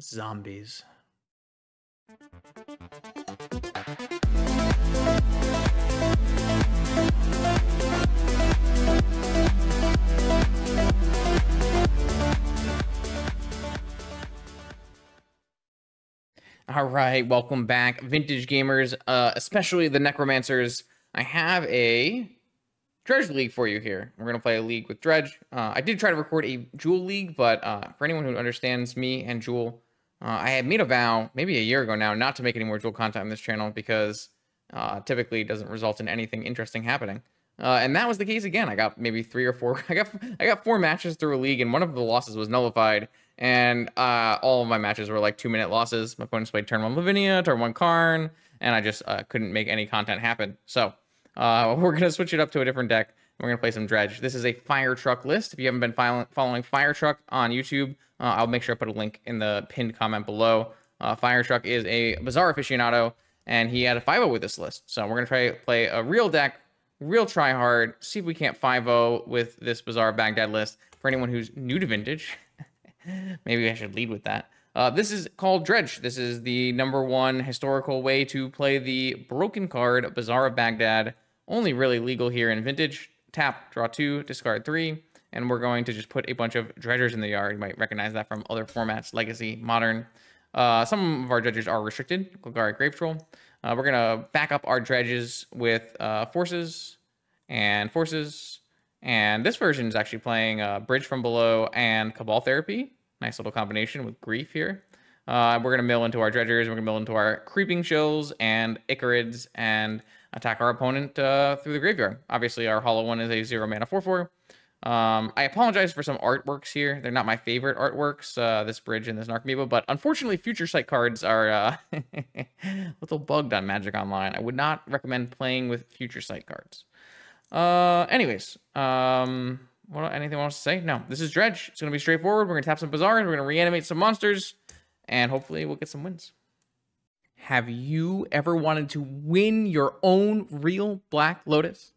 Zombies. All right, welcome back, vintage gamers, especially the necromancers. I have a Dredge League for you here. We're gonna play a league with Dredge. I did try to record a Jewel League, but for anyone who understands me and Jewel, I had made a vow maybe a year ago now not to make any more Jewel content on this channel because typically it doesn't result in anything interesting happening. And that was the case again. I got maybe 3 or 4. I got 4 matches through a league, and one of the losses was nullified. And all of my matches were like 2-minute losses. My opponents played turn 1 Lavinia, turn 1 Karn, and I just couldn't make any content happen. So we're gonna switch it up to a different deck. We're gonna play some Dredge. This is a Fire Truck list. If you haven't been following Fire Truck on YouTube, I'll make sure I put a link in the pinned comment below. Fire Truck is a Bazaar aficionado, and he had a 5-0 with this list. So we're gonna try to play a real deck, real try hard, see if we can't 5-0 with this Bazaar Baghdad list. For anyone who's new to Vintage, maybe I should lead with that. This is called Dredge. This is the #1 historical way to play the broken card Bazaar of Baghdad. Only really legal here in Vintage. Tap, draw 2, discard 3, and we're going to just put a bunch of dredgers in the yard. You might recognize that from other formats, Legacy, Modern. Some of our dredgers are restricted. Golgari Grave Troll. We're gonna back up our dredges with forces, and this version is actually playing Bridge from Below and Cabal Therapy. Nice little combination with Grief here. We're gonna mill into our dredgers. We're gonna mill into our Creeping Chills and Icarids and attack our opponent through the graveyard. Obviously, our hollow one is a 0-mana 4/4. I apologize for some artworks here. They're not my favorite artworks, this Bridge and this Narcomoeba, but unfortunately, Future Sight cards are a little bugged on Magic Online. I would not recommend playing with Future Sight cards. Anyways, anything else to say? No, this is Dredge. It's going to be straightforward. We're going to tap some Bazaars. We're going to reanimate some monsters, and hopefully we'll get some wins. Have you ever wanted to win your own real Black Lotus?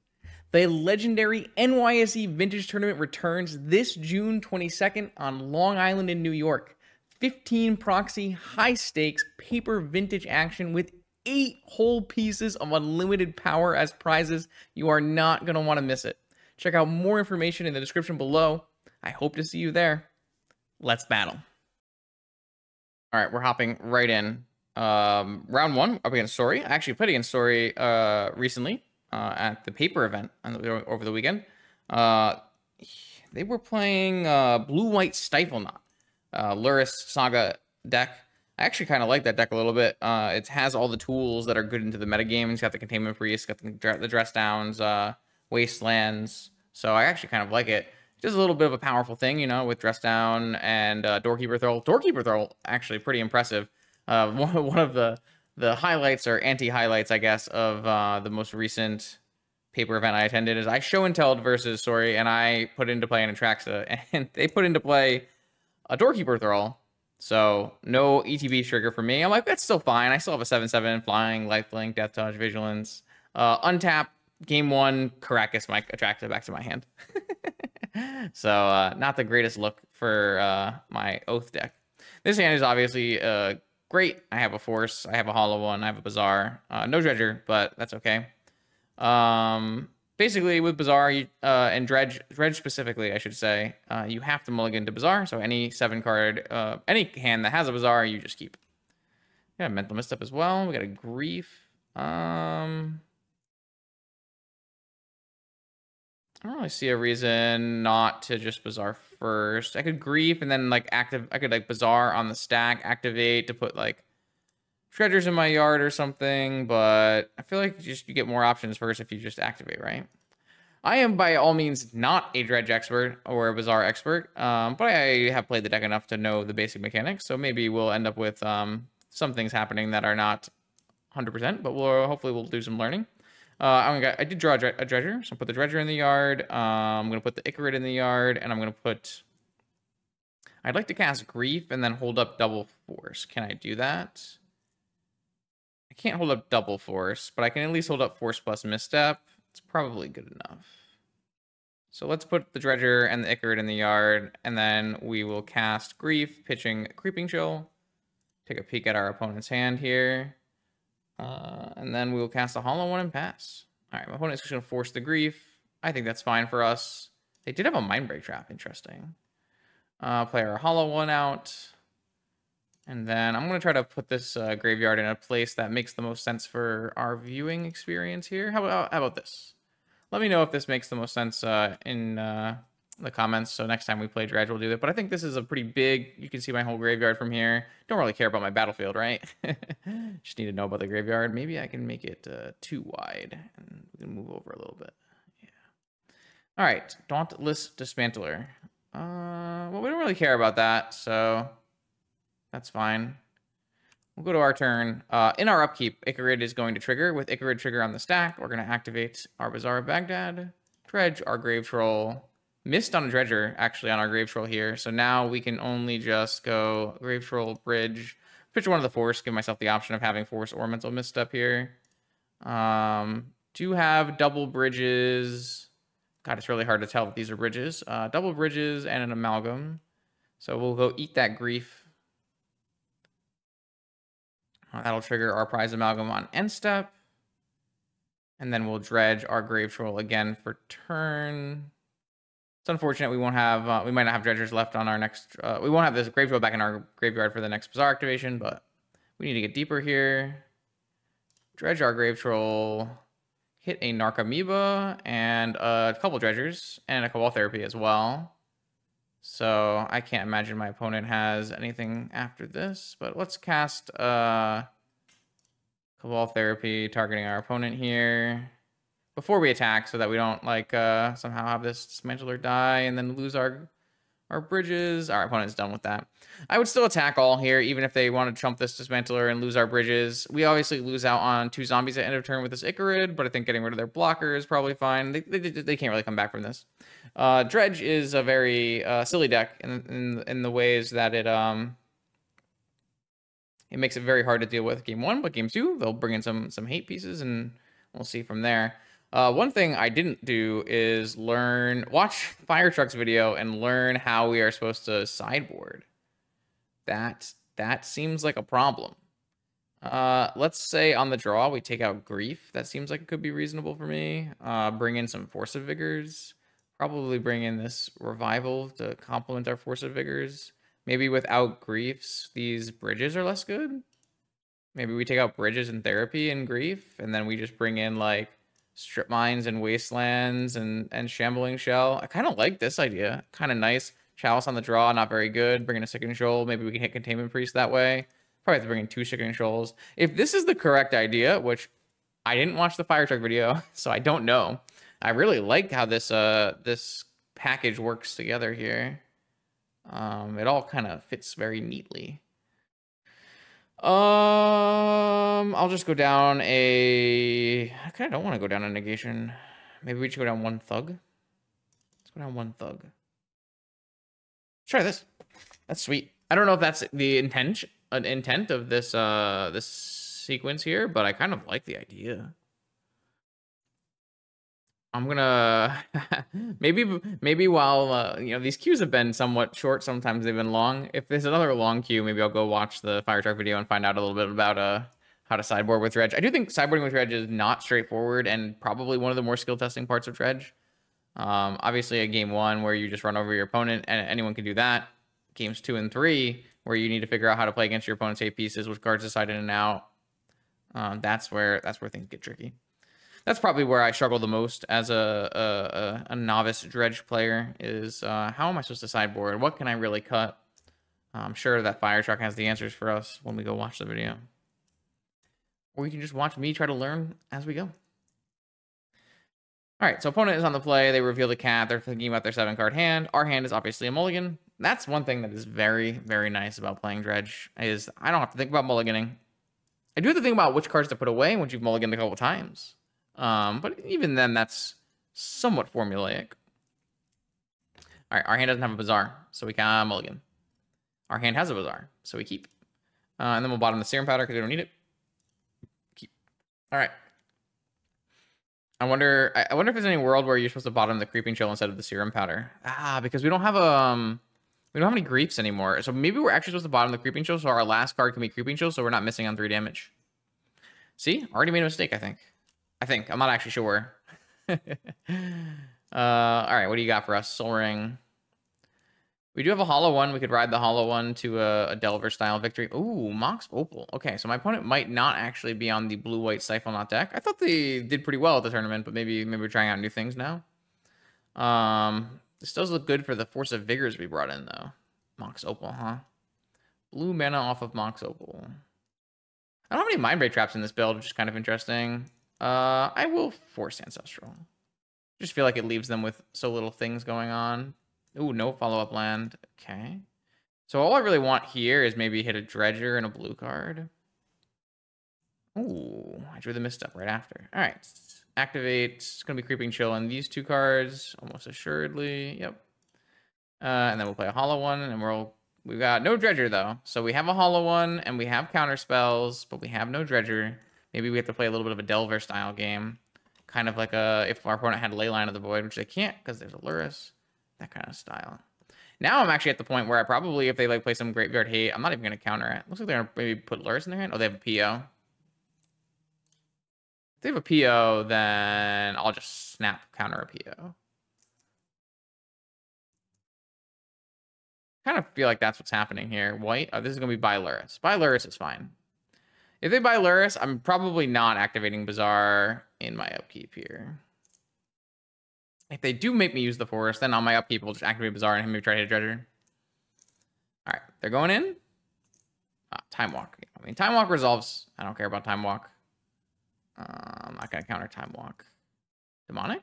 The legendary NYSE Vintage Tournament returns this June 22nd on Long Island in New York. 15 proxy, high stakes, paper vintage action with 8 whole pieces of unlimited power as prizes. You are not going to want to miss it. Check out more information in the description below. I hope to see you there. Let's battle. All right, we're hopping right in. Round 1 up against Story. I actually played against Story recently. At the paper event over the weekend. They were playing Blue-White Stifle Knot, Lurrus Saga deck. I actually kind of like that deck a little bit. It has all the tools that are good into the metagame. It's got the Containment Priest, got the Dress Downs, Wastelands. So I actually kind of like it. Just a little bit of a powerful thing, you know, with Dress Down and Doorkeeper Throw. Doorkeeper Throw, actually pretty impressive. One of the highlights or anti-highlights, I guess, of the most recent paper event I attended is I show and telled versus Story, and I put into play an Atraxa, and they put into play a Doorkeeper Thrall. So no ETB trigger for me. I'm like, that's still fine. I still have a 7/7, Flying, Lifelink, Death Touch, Vigilance. Untap, game 1, Caracas my Atraxa back to my hand. So not the greatest look for my Oath deck. This hand is obviously great. I have a Force, I have a Hollow one, I have a Bazaar. No Dredger, but that's okay. Basically, with Bazaar and Dredge specifically, I should say, you have to mulligan to Bazaar. So any 7-card, any hand that has a Bazaar, you just keep. We got a Mental Misstep as well. We got a Grief. I don't really see a reason not to just Bazaar first. I could Grief and then like I could like Bazaar on the stack, activate to put like treasures in my yard or something, but I feel like you get more options first if you just activate, right? I am by all means not a Dredge expert or a Bazaar expert, but I have played the deck enough to know the basic mechanics, so maybe we'll end up with some things happening that are not 100%, but hopefully we'll do some learning. I did draw a Dredger, so I'll put the Dredger in the yard. I'm going to put the Icarid in the yard, and I'm going to put... I'd like to cast Grief and then hold up Double Force. Can I do that? I can't hold up Double Force, but I can at least hold up Force plus Misstep. It's probably good enough. So let's put the Dredger and the Icarid in the yard, and then we will cast Grief, pitching Creeping Chill. take a peek at our opponent's hand here. And then we'll cast a hollow one and pass. All right, my opponent's just going to force the grief. I think that's fine for us. They did have a mind break trap. Interesting. Play our hollow one out. And then I'm going to try to put this graveyard in a place that makes the most sense for our viewing experience here. How about this? Let me know if this makes the most sense in the comments. So next time we play Dredge, we'll do that. But I think this is a pretty big, you can see my whole graveyard from here. Don't really care about my battlefield, right? Just need to know about the graveyard. Maybe I can make it too wide and we can move over a little bit. Yeah. All right, Dauntless Dismantler. Well, we don't really care about that, so that's fine. We'll go to our turn. In our upkeep, Icarid is going to trigger. With Icarid trigger on the stack, we're going to activate our Bazaar of Baghdad, Dredge our Grave Troll. Missed on a Dredger, actually, on our Grave Troll here. So now we can only just go Grave Troll, Bridge, pitch one of the Force, give myself the option of having Force or Mental Misstep here. Do have double Bridges. God, it's really hard to tell if these are Bridges. Double Bridges and an Amalgam. So we'll go eat that Grief. That'll trigger our Prize Amalgam on end step. And then we'll Dredge our Grave Troll again for turn. It's unfortunate we won't have, we might not have Dredgers left on our next, we won't have this Grave Troll back in our graveyard for the next Bazaar activation, but we need to get deeper here. Dredge our Grave Troll, hit a Narcomoeba and a couple Dredgers and a Cabal Therapy as well. So I can't imagine my opponent has anything after this, but let's cast Cabal Therapy targeting our opponent here before we attack so that we don't like somehow have this Dismantler die and then lose our bridges. Our opponent's done with that. I would still attack all here, even if they want to chump this Dismantler and lose our bridges. We obviously lose out on 2 zombies at end of turn with this Icarid, but I think getting rid of their blocker is probably fine. They can't really come back from this. Dredge is a very silly deck in the ways that it makes it very hard to deal with game 1, but game 2 they'll bring in some hate pieces and we'll see from there. One thing I didn't do is watch Fire Truck's video and learn how we are supposed to sideboard. That seems like a problem. Let's say on the draw we take out Grief. That seems like it could be reasonable for me. Bring in some Force of Vigors. Probably bring in this Revival to complement our Force of Vigors. Maybe without Griefs, these Bridges are less good. Maybe we take out Bridges and Therapy and Grief, and then we just bring in like Strip Mines and Wastelands and Shambling Shell. I kind of like this idea. Kind of nice. Chalice on the draw, not very good. Bring in a Sickening Shoal. Maybe we can hit Containment Priest that way. Probably have to bring in 2 Sickening Shoals. If this is the correct idea, which I didn't watch the Fire Truck video, so I don't know. I really like how this this package works together here. It all kind of fits very neatly. I'll just go down I kind of don't want to go down a negation. Maybe we should go down 1 Thug. Let's go down 1 Thug. Let's try this. That's sweet. I don't know if that's the intent of this this sequence here, but I kind of like the idea. I'm gonna maybe while you know, these queues have been somewhat short, sometimes they've been long. If there's another long queue, maybe I'll go watch the Fire Truck video and find out a little bit about how to sideboard with Dredge. I do think sideboarding with Dredge is not straightforward and probably one of the more skill testing parts of Dredge. Obviously a game 1 where you just run over your opponent and anyone can do that. Games 2 and 3 where you need to figure out how to play against your opponent's hate pieces, which cards decide in and out. That's where things get tricky. That's probably where I struggle the most as a novice Dredge player is how am I supposed to sideboard? What can I really cut? I'm sure that Fire Truck has the answers for us when we go watch the video. Or you can just watch me try to learn as we go. All right, so opponent is on the play. They reveal the cat. They're thinking about their 7-card hand. Our hand is obviously a mulligan. That's one thing that is very, very nice about playing Dredge is I don't have to think about mulliganing. I do have to think about which cards to put away once you've mulliganed a couple times. But even then, that's somewhat formulaic. All right, our hand doesn't have a Bazaar, so we can mulligan. Our hand has a Bazaar, so we keep. And then we'll bottom the Serum Powder because we don't need it. Keep. All right. I wonder if there's any world where you're supposed to bottom the Creeping Chill instead of the Serum Powder. Because we don't have a We don't have any Griefs anymore. So maybe we're actually supposed to bottom the Creeping Chill, so our last card can be Creeping Chill, so we're not missing on 3 damage. See? Already made a mistake, I think. I'm not actually sure. Alright, what do you got for us? Soul Ring. We do have a hollow one. We could ride the hollow one to a Delver-style victory. Ooh, Mox Opal. Okay, so my opponent might not actually be on the blue-white Siphonaut deck. I thought they did pretty well at the tournament, but maybe we're trying out new things now. This does look good for the Force of Vigors we brought in, though. Mox Opal, huh? Blue mana off of Mox Opal. I don't have any Mind Break traps in this build, which is kind of interesting. I will force Ancestral. Just feel like it leaves them with so little things going on. Ooh, no follow-up land. Okay. So all I really want here is maybe hit a Dredger and a blue card. Ooh, I drew the misstep right after. All right. Activate. It's going to be Creeping Chill on these 2 cards, almost assuredly. Yep. And then we'll play a hollow one, and we've got no Dredger, though. So we have a hollow one, and we have counter spells, but we have no Dredger. Maybe we have to play a little bit of a Delver-style game. Kind of like if our opponent had a Leyline of the Void, which they can't because there's a Lurrus. That kind of style. Now I'm actually at the point where I probably, if they like play some Graveyard Hate, I'm not even going to counter it. Looks like they're going to maybe put Lurrus in their hand. Oh, they have a PO. If they have a PO, then I'll just snap counter a PO. Kind of feel like that's what's happening here. White. Oh, this is going to be buy Lurrus. Buy Lurrus is fine. If they buy Lurrus, I'm probably not activating Bazaar in my upkeep here. If they do make me use the Forest, then on my upkeep, we'll just activate Bazaar and maybe try to hit a Dredger. All right, they're going in. Time Walk. I mean, Time Walk resolves. I don't care about Time Walk. I'm not going to counter Time Walk. Demonic?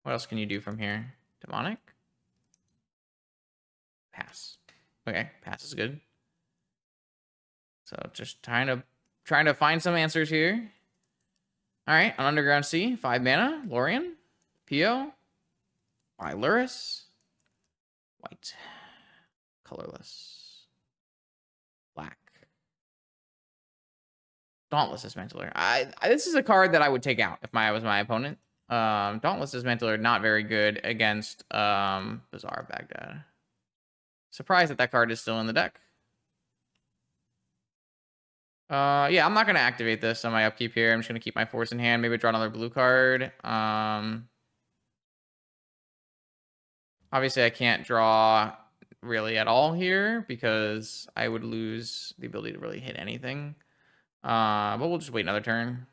What else can you do from here? Demonic? Pass. Okay, pass is good. So just trying to find some answers here. All right, on Underground Sea, 5 mana, Lorien, PO, by Lurrus, white, colorless, black, Dauntless Dismantler. This is a card that I would take out if I was my opponent. Dauntless Dismantler, not very good against Bazaar Baghdad. Surprised that card is still in the deck. Yeah, I'm not going to activate this on my upkeep here. I'm just going to keep my Force in hand. Maybe draw another blue card. Obviously, I can't draw really at all here because I would lose the ability to really hit anything. But we'll just wait another turn.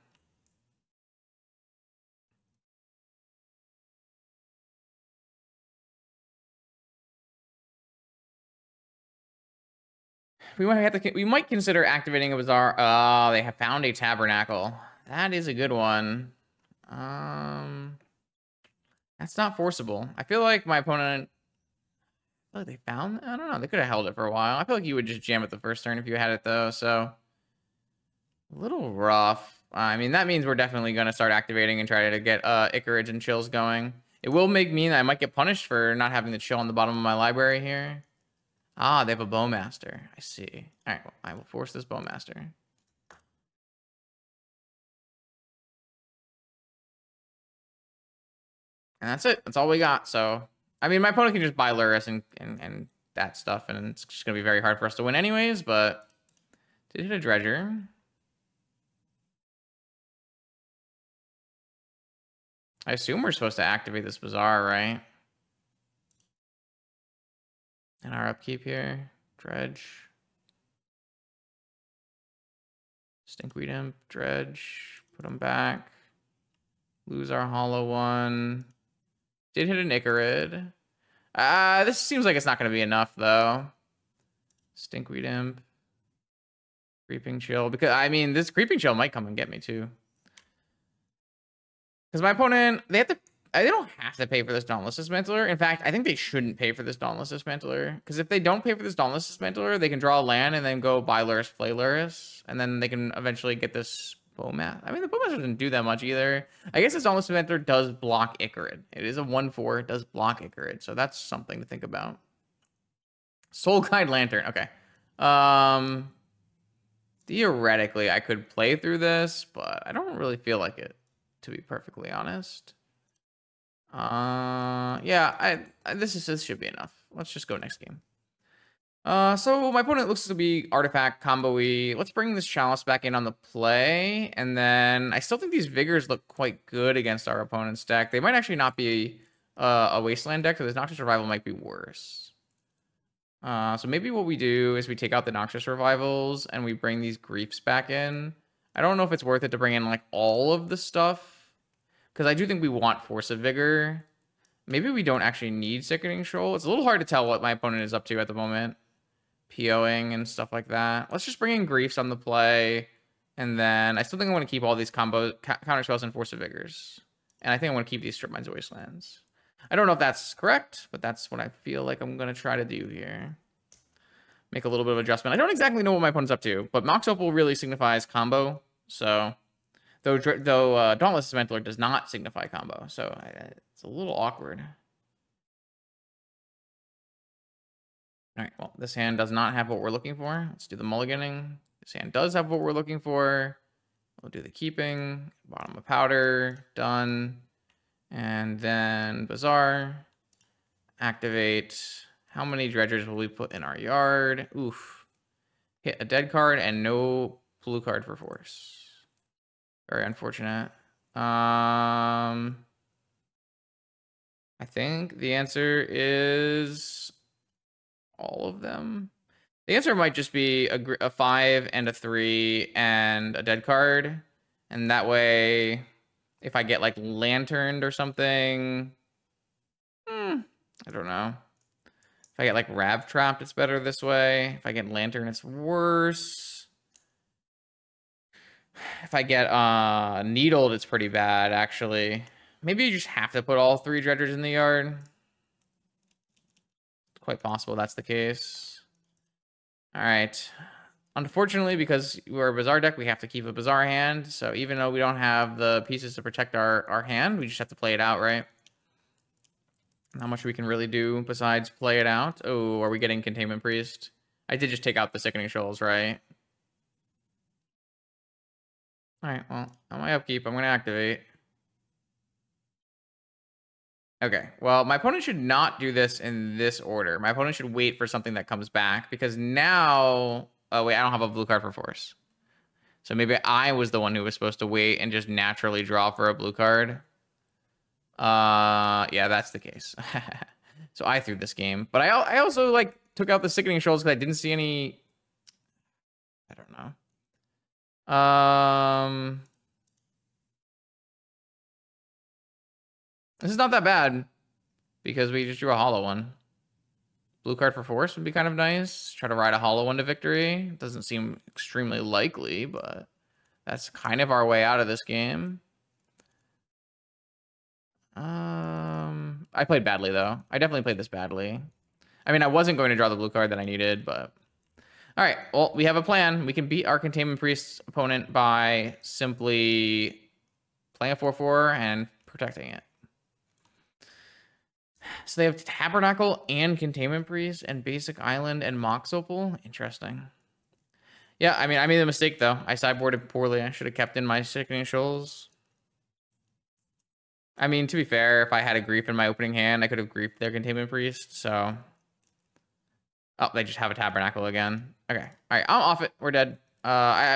We might consider activating a Bazaar. They have found a Tabernacle. That is a good one. That's not forcible. I feel like my opponent. I feel like they found. I don't know. They could have held it for a while. I feel like you would just jam it the first turn if you had it though. So a little rough. I mean, that means we're definitely going to start activating and try to get Icarage and Chills going. It will mean that I might get punished for not having the Chill on the bottom of my library here. Ah, they have a Bowmaster. I see. All right, well, I will force this Bowmaster. And that's it. That's all we got. So, I mean, my opponent can just buy Lurrus and that stuff, and it's just going to be very hard for us to win anyways, but did hit a Dredger. I assume we're supposed to activate this Bazaar, right? And our upkeep here. Dredge. Stinkweed Imp. Dredge. Put them back. Lose our hollow one. Did hit an Icarid. This seems like it's not going to be enough, though. Stinkweed Imp. Creeping Chill. Because, I mean, this Creeping Chill might come and get me, too. Because my opponent, they don't have to pay for this Dauntless Dismantler. In fact, I think they shouldn't pay for this Dauntless Dismantler. Because if they don't pay for this Dauntless Dismantler, they can draw a land and then go buy Lurrus, play Lurrus. And then they can eventually get this Bowmaster. I mean, the Bowmaster doesn't do that much either. I guess this Dauntless Dismantler does block Icarid. It is a 1/4. It does block Icarid. So that's something to think about. Soul Guide Lantern. Okay. Theoretically, I could play through this, but I don't really feel like it, to be perfectly honest. Yeah, this should be enough. let's just go next game. So my opponent looks to be artifact combo-y. Let's bring this Chalice back in on the play, and then I still think these Vigors look quite good against our opponent's deck. They might actually not be a Wasteland deck, so this Noxious Revival might be worse. So maybe what we do is we take out the Noxious Revivals, and we bring these Griefs back in. I don't know if it's worth it to bring in, like, all of the stuff, because I do think we want Force of Vigor. Maybe we don't actually need Sickening Shoal. It's a little hard to tell what my opponent is up to at the moment. POing and stuff like that. Let's just bring in Griefs on the play. And then I still think I want to keep all these counter spells and Force of Vigors. And I think I want to keep these Strip Mines of Wastelands. I don't know if that's correct, but that's what I feel like I'm going to try to do here. Make a little bit of adjustment. I don't exactly know what my opponent's up to, but Mox Opal really signifies combo. So, though Dauntless Dismantler does not signify combo. So, it's a little awkward. All right, well, this hand does not have what we're looking for. Let's do the mulliganing. This hand does have what we're looking for. We'll do the keeping. Bottom of powder. Done. And then Bazaar. Activate. How many dredgers will we put in our yard? Oof. Hit a dead card and no blue card for force. Very unfortunate. I think the answer is all of them. The answer might just be a 5 and a 3 and a dead card. And that way, if I get like lanterned or something, I don't know. If I get like Rav trapped, it's better this way. If I get lantern, it's worse. If I get needled, it's pretty bad, actually. Maybe you just have to put all 3 dredgers in the yard. Quite possible that's the case. All right. Unfortunately, because we're a Bazaar deck, we have to keep a Bazaar hand. So even though we don't have the pieces to protect our hand, we just have to play it out, right? Not much we can really do besides play it out. Oh, are we getting Containment Priest? I did just take out the Sickening Shoals, right? All right, well, on my upkeep, I'm going to activate. Okay, well, my opponent should not do this in this order. My opponent should wait for something that comes back, because now... Oh, wait, I don't have a blue card for force. So maybe I was the one who was supposed to wait and just naturally draw for a blue card. Yeah, that's the case. So I threw this game. But I also, like, took out the Sickening Shoals because I didn't see any... I don't know. This is not that bad, because we just drew a hollow one. Blue card for force would be kind of nice. Try to ride a hollow one to victory. Doesn't seem extremely likely, but that's kind of our way out of this game. I played badly, though. I definitely played this badly. I mean, I wasn't going to draw the blue card that I needed, but... All right, well, we have a plan. We can beat our Containment Priest opponent by simply playing a 4/4 and protecting it. So they have Tabernacle and Containment Priest and Basic Island and Mox Opal. Interesting. Yeah, I mean, I made a mistake, though. I sideboarded poorly. I should have kept in my Sickening Shoals. I mean, to be fair, if I had a Grief in my opening hand, I could have griefed their Containment Priest, so... Oh, they just have a Tabernacle again. Okay. All right, I'm off it. We're dead.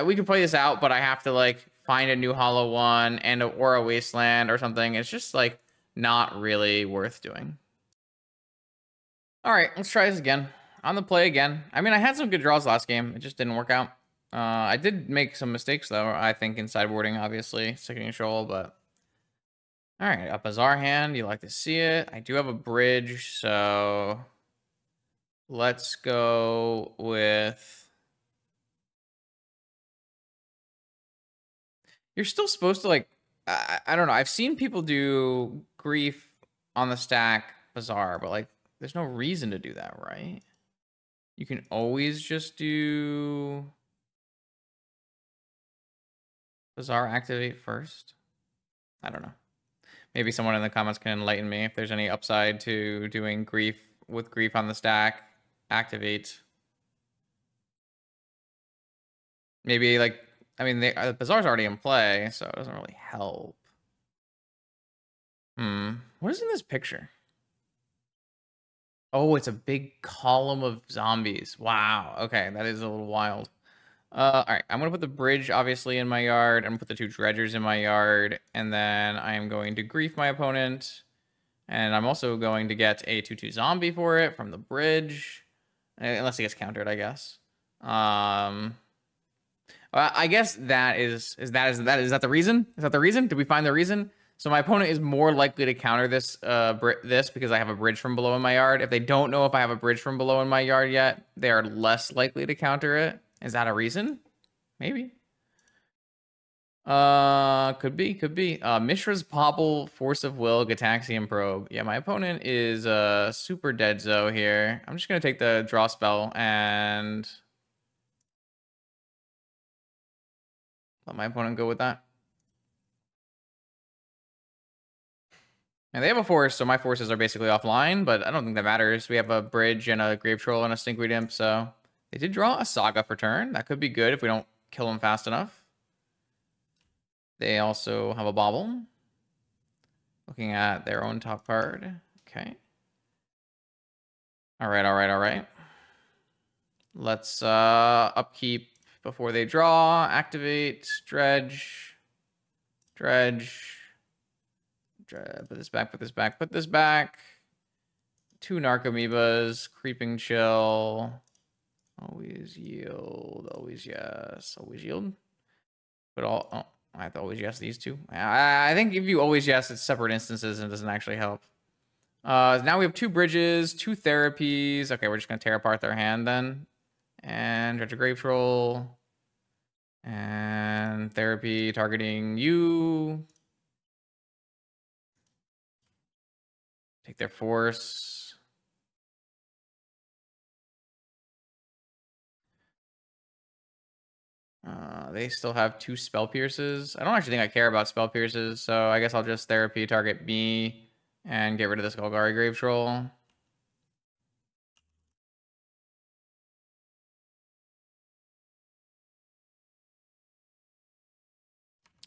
We can play this out, but I have to, like, find a new hollow one and or a Wasteland or something. It's just, like, not really worth doing. All right, let's try this again. On the play again. I mean, I had some good draws last game. It just didn't work out. I did make some mistakes, though, I think, in sideboarding, obviously. Sickening Shoal, but... All right, a Bazaar hand. You like to see it. I do have a bridge, so... Let's go with... You're still supposed to, like... I don't know. I've seen people do Grief on the stack Bazaar, but, like, there's no reason to do that, right? You can always just do... Bazaar activate first? I don't know. Maybe someone in the comments can enlighten me if there's any upside to doing Grief with Grief on the stack. Activate. Maybe, like, I mean, the Bazaar's already in play, so it doesn't really help. What is in this picture? Oh, it's a big column of zombies. Wow. Okay, that is a little wild. All right, I'm gonna put the bridge obviously in my yard. I'm gonna put the 2 dredgers in my yard, and then I am going to grief my opponent. And I'm also going to get a 2/2 zombie for it from the bridge. Unless he gets countered, I guess. I guess that is that the reason? Is that the reason? Did we find the reason? So my opponent is more likely to counter this this because I have a bridge from below in my yard. If they don't know if I have a bridge from below in my yard yet, they are less likely to counter it. Is that a reason? Maybe. Could be. Mishra's Popple, Force of Will, Gataxian Probe. Yeah, my opponent is super dead zo here. I'm just gonna take the draw spell and let my opponent go with that. And they have a force, so my forces are basically offline, but I don't think that matters. We have a bridge and a grave troll and a stinkweed imp, so they did draw a saga for turn. That could be good if we don't kill them fast enough. They also have a bobble. Looking at their own top card. Okay. All right. Let's upkeep before they draw. Activate. Dredge. Put this back. 2 Narcomoebas. Creeping Chill. Always yield. Always yes. Always yield. But all... Oh, I have to always yes these 2. I think if you always yes, it's separate instances and it doesn't actually help. Now we have 2 bridges, 2 therapies. Okay, we're just going to tear apart their hand then. And Dredge a Grave Troll. And therapy targeting you. Take their force. They still have 2 spell pierces. I don't actually think I care about spell pierces, so I guess I'll just therapy target me and get rid of this Golgari Grave Troll. All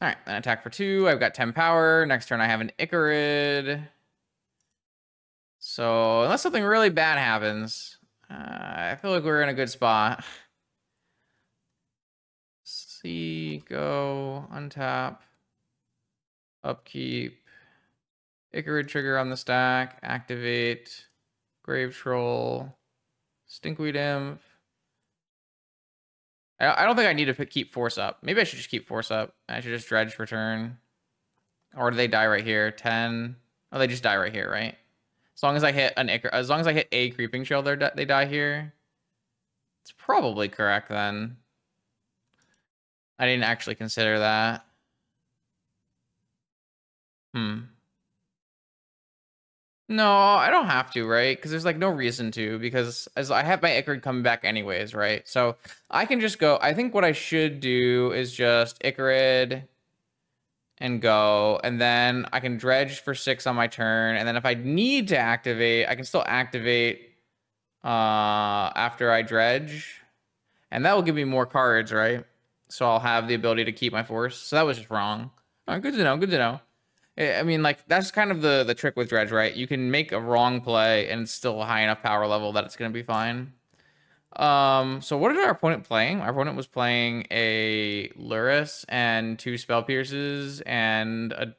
right, then attack for 2. I've got 10 power. Next turn I have an Icarid. So unless something really bad happens, I feel like we're in a good spot. See, go, untap, upkeep, Icarid trigger on the stack, activate, Grave Troll, Stinkweed Imp. I don't think I need to keep Force up. Maybe I should just keep Force up. I should just Dredge for turn. Or do they die right here? 10. Oh, they just die right here, right? As long as I hit as long as I hit a Creeping Chill, they die here. It's probably correct then. I didn't actually consider that. No, I don't have to, right? Because there's like no reason to, because as I have my Icarid coming back anyways, right? So I can just go. I think what I should do is just Icarid and go, and then I can Dredge for 6 on my turn, and then if I need to activate, I can still activate after I Dredge, and that will give me more cards, right? So I'll have the ability to keep my force. So that was just wrong. All right, good to know. Good to know. I mean, like, that's kind of the trick with Dredge, right? You can make a wrong play and it's still a high enough power level that it's going to be fine. So what did our opponent playing? Our opponent was playing a Lurrus and 2 Spell Pierces and a...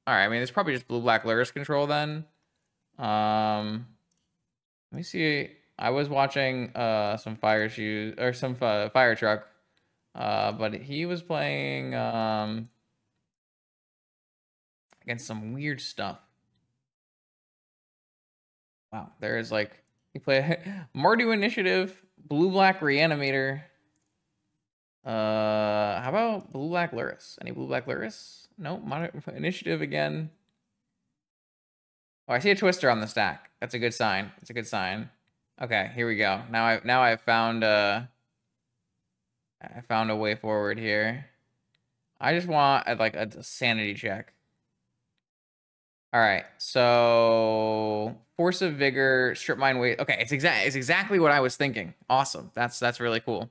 All right, I mean, it's probably just blue-black Lurrus control then. Let me see. I was watching some Fire Shoes, or some Fire Truck, but he was playing... against some weird stuff. Wow, there is like, you play Mardu Initiative, Blue Black Reanimator. How about Blue Black Lurrus? Any Blue Black Lurrus? No, Initiative again. Oh, I see a Twister on the stack. That's a good sign. That's a good sign. Okay, here we go. Now I found a way forward here. I just want like a sanity check. All right, so Force of Vigor, Strip Mine Weight. Okay, it's exactly what I was thinking. Awesome. That's really cool.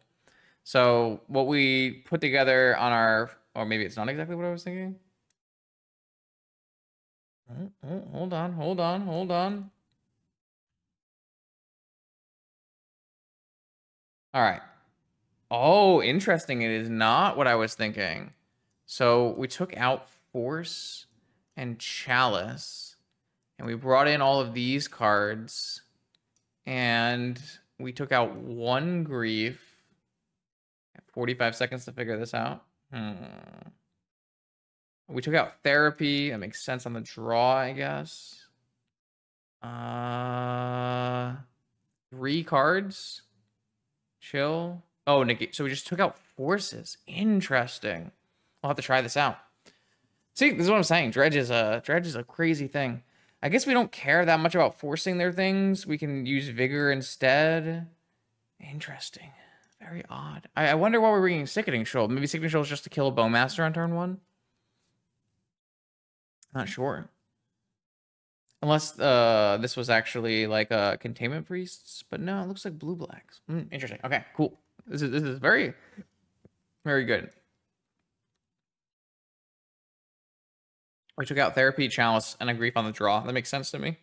So what we put together on our, or maybe it's not exactly what I was thinking. Hold on. All right. Oh, interesting. It is not what I was thinking. So we took out Force and Chalice, and we brought in all of these cards, and we took out one Grief. 45 seconds to figure this out. We took out Therapy. That makes sense on the draw, I guess. 3 cards. Chill. Oh, negate. So we just took out Forces. Interesting. I'll have to try this out. See, this is what I'm saying. Dredge is a crazy thing. I guess we don't care that much about forcing their things. We can use Vigor instead. Interesting. Very odd. I wonder why we're bringing Sickening Shoal. Maybe Sickening Shoal is just to kill a Bowmaster on turn 1? Not sure. Unless this was actually like Containment Priests. But no, it looks like blue-blacks. Interesting. Okay, cool. This is very, very good. We took out Therapy, Chalice, and a Grief on the draw. That makes sense to me.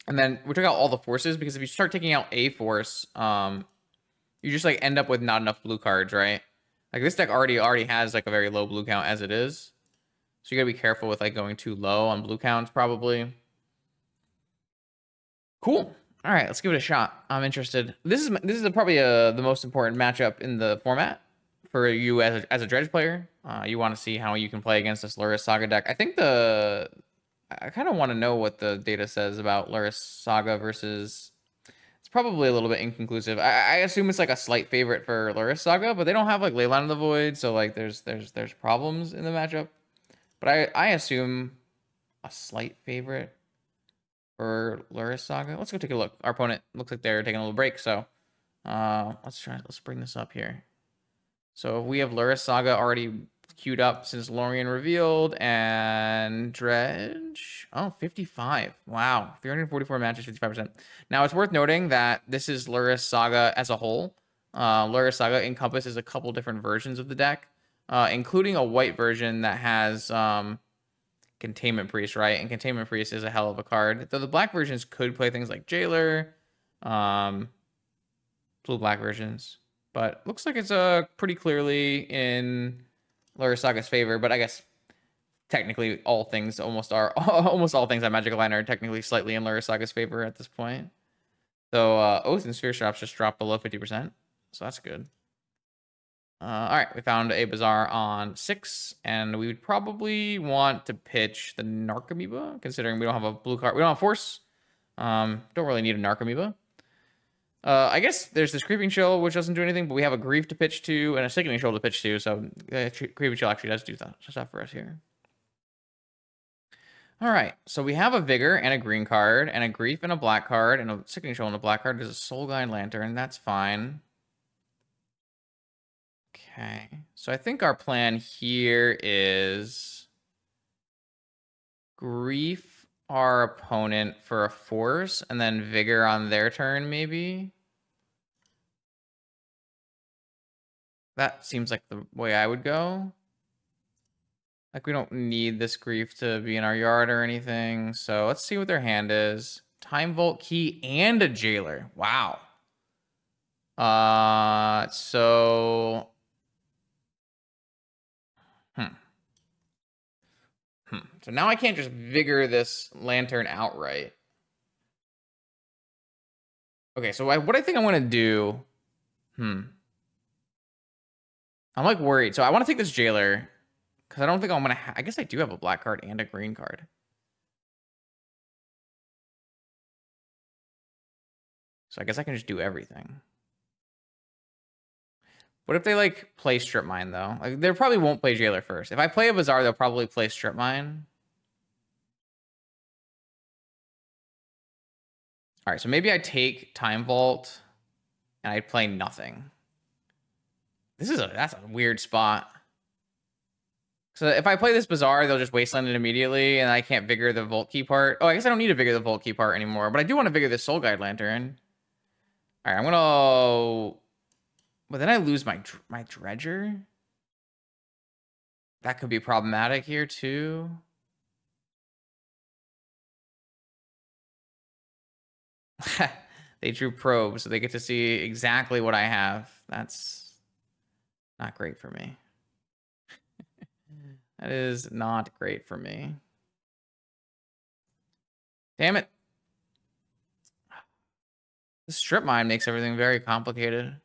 And then we took out all the forces, because if you start taking out a force, you just like end up with not enough blue cards, right? Like this deck already has like a very low blue count as it is. So you gotta be careful with like going too low on blue counts probably. Cool. All right, let's give it a shot. I'm interested. This is probably the most important matchup in the format for you as a Dredge player. You want to see how you can play against this Lurrus Saga deck. I think I kind of want to know what the data says about Lurrus Saga versus. It's probably a little bit inconclusive. I assume it's like a slight favorite for Lurrus Saga, but they don't have like Leyline of the Void, so like there's problems in the matchup. But I assume a slight favorite for Lurrus Saga. Let's go take a look. Our opponent looks like they're taking a little break, so let's bring this up here. So we have Lurrus Saga already queued up since Lorien revealed, and Dredge, 55. Wow, 344 matches, 55%. Now it's worth noting that this is Lurrus Saga as a whole. Lurrus Saga encompasses a couple different versions of the deck, including a white version that has Containment Priest, right? And Containment Priest is a hell of a card. Though the black versions could play things like Jailer, blue-black versions. But looks like it's pretty clearly in Lurrus Saga's favor. But I guess technically almost all things on Magic Line are technically slightly in Lurrus Saga's favor at this point. Though Oath and Sphere Shops just dropped below 50%. So that's good. All right, we found a Bazaar on 6, and we would probably want to pitch the Narcomoeba, considering we don't have a blue card. We don't have Force. Don't really need a Narcomoeba. I guess there's this Creeping Chill, which doesn't do anything, but we have a Grief to pitch to and a Sickening Shoal to pitch to, so Creeping Chill actually does do stuff for us here. All right, so we have a Vigor and a green card, and a Grief and a black card, and a Sickening Shoal and a black card. There's a Soul Guide Lantern. That's fine. Okay, so I think our plan here is Grief our opponent for a Force, and then Vigor on their turn, maybe? That seems like the way I would go. Like, we don't need this Grief to be in our yard or anything, so let's see what their hand is. Time Vault Key and a Jailer. Wow. So... So now I can't just Vigor this Lantern outright. Okay, so what I think I want to do... I'm like worried. So I want to take this Jailer, because I don't think I'm going to... I guess I do have a black card and a green card. So I guess I can just do everything. What if they, like, play Strip Mine, though? Like, they probably won't play Jailer first. If I play a Bazaar, they'll probably play Strip Mine. All right, so maybe I take Time Vault, and I play nothing. That's a weird spot. So if I play this Bazaar, they'll just Wasteland it immediately, and I can't Vigor the Vault Key part. Oh, I guess I don't need to Vigor the Vault Key part anymore, but I do want to Vigor this Soul Guide Lantern. All right, I'm gonna... But then I lose my Dredger. That could be problematic here, too. They drew probe, so they get to see exactly what I have. That's not great for me. That is not great for me. Damn it. The strip mine makes everything very complicated.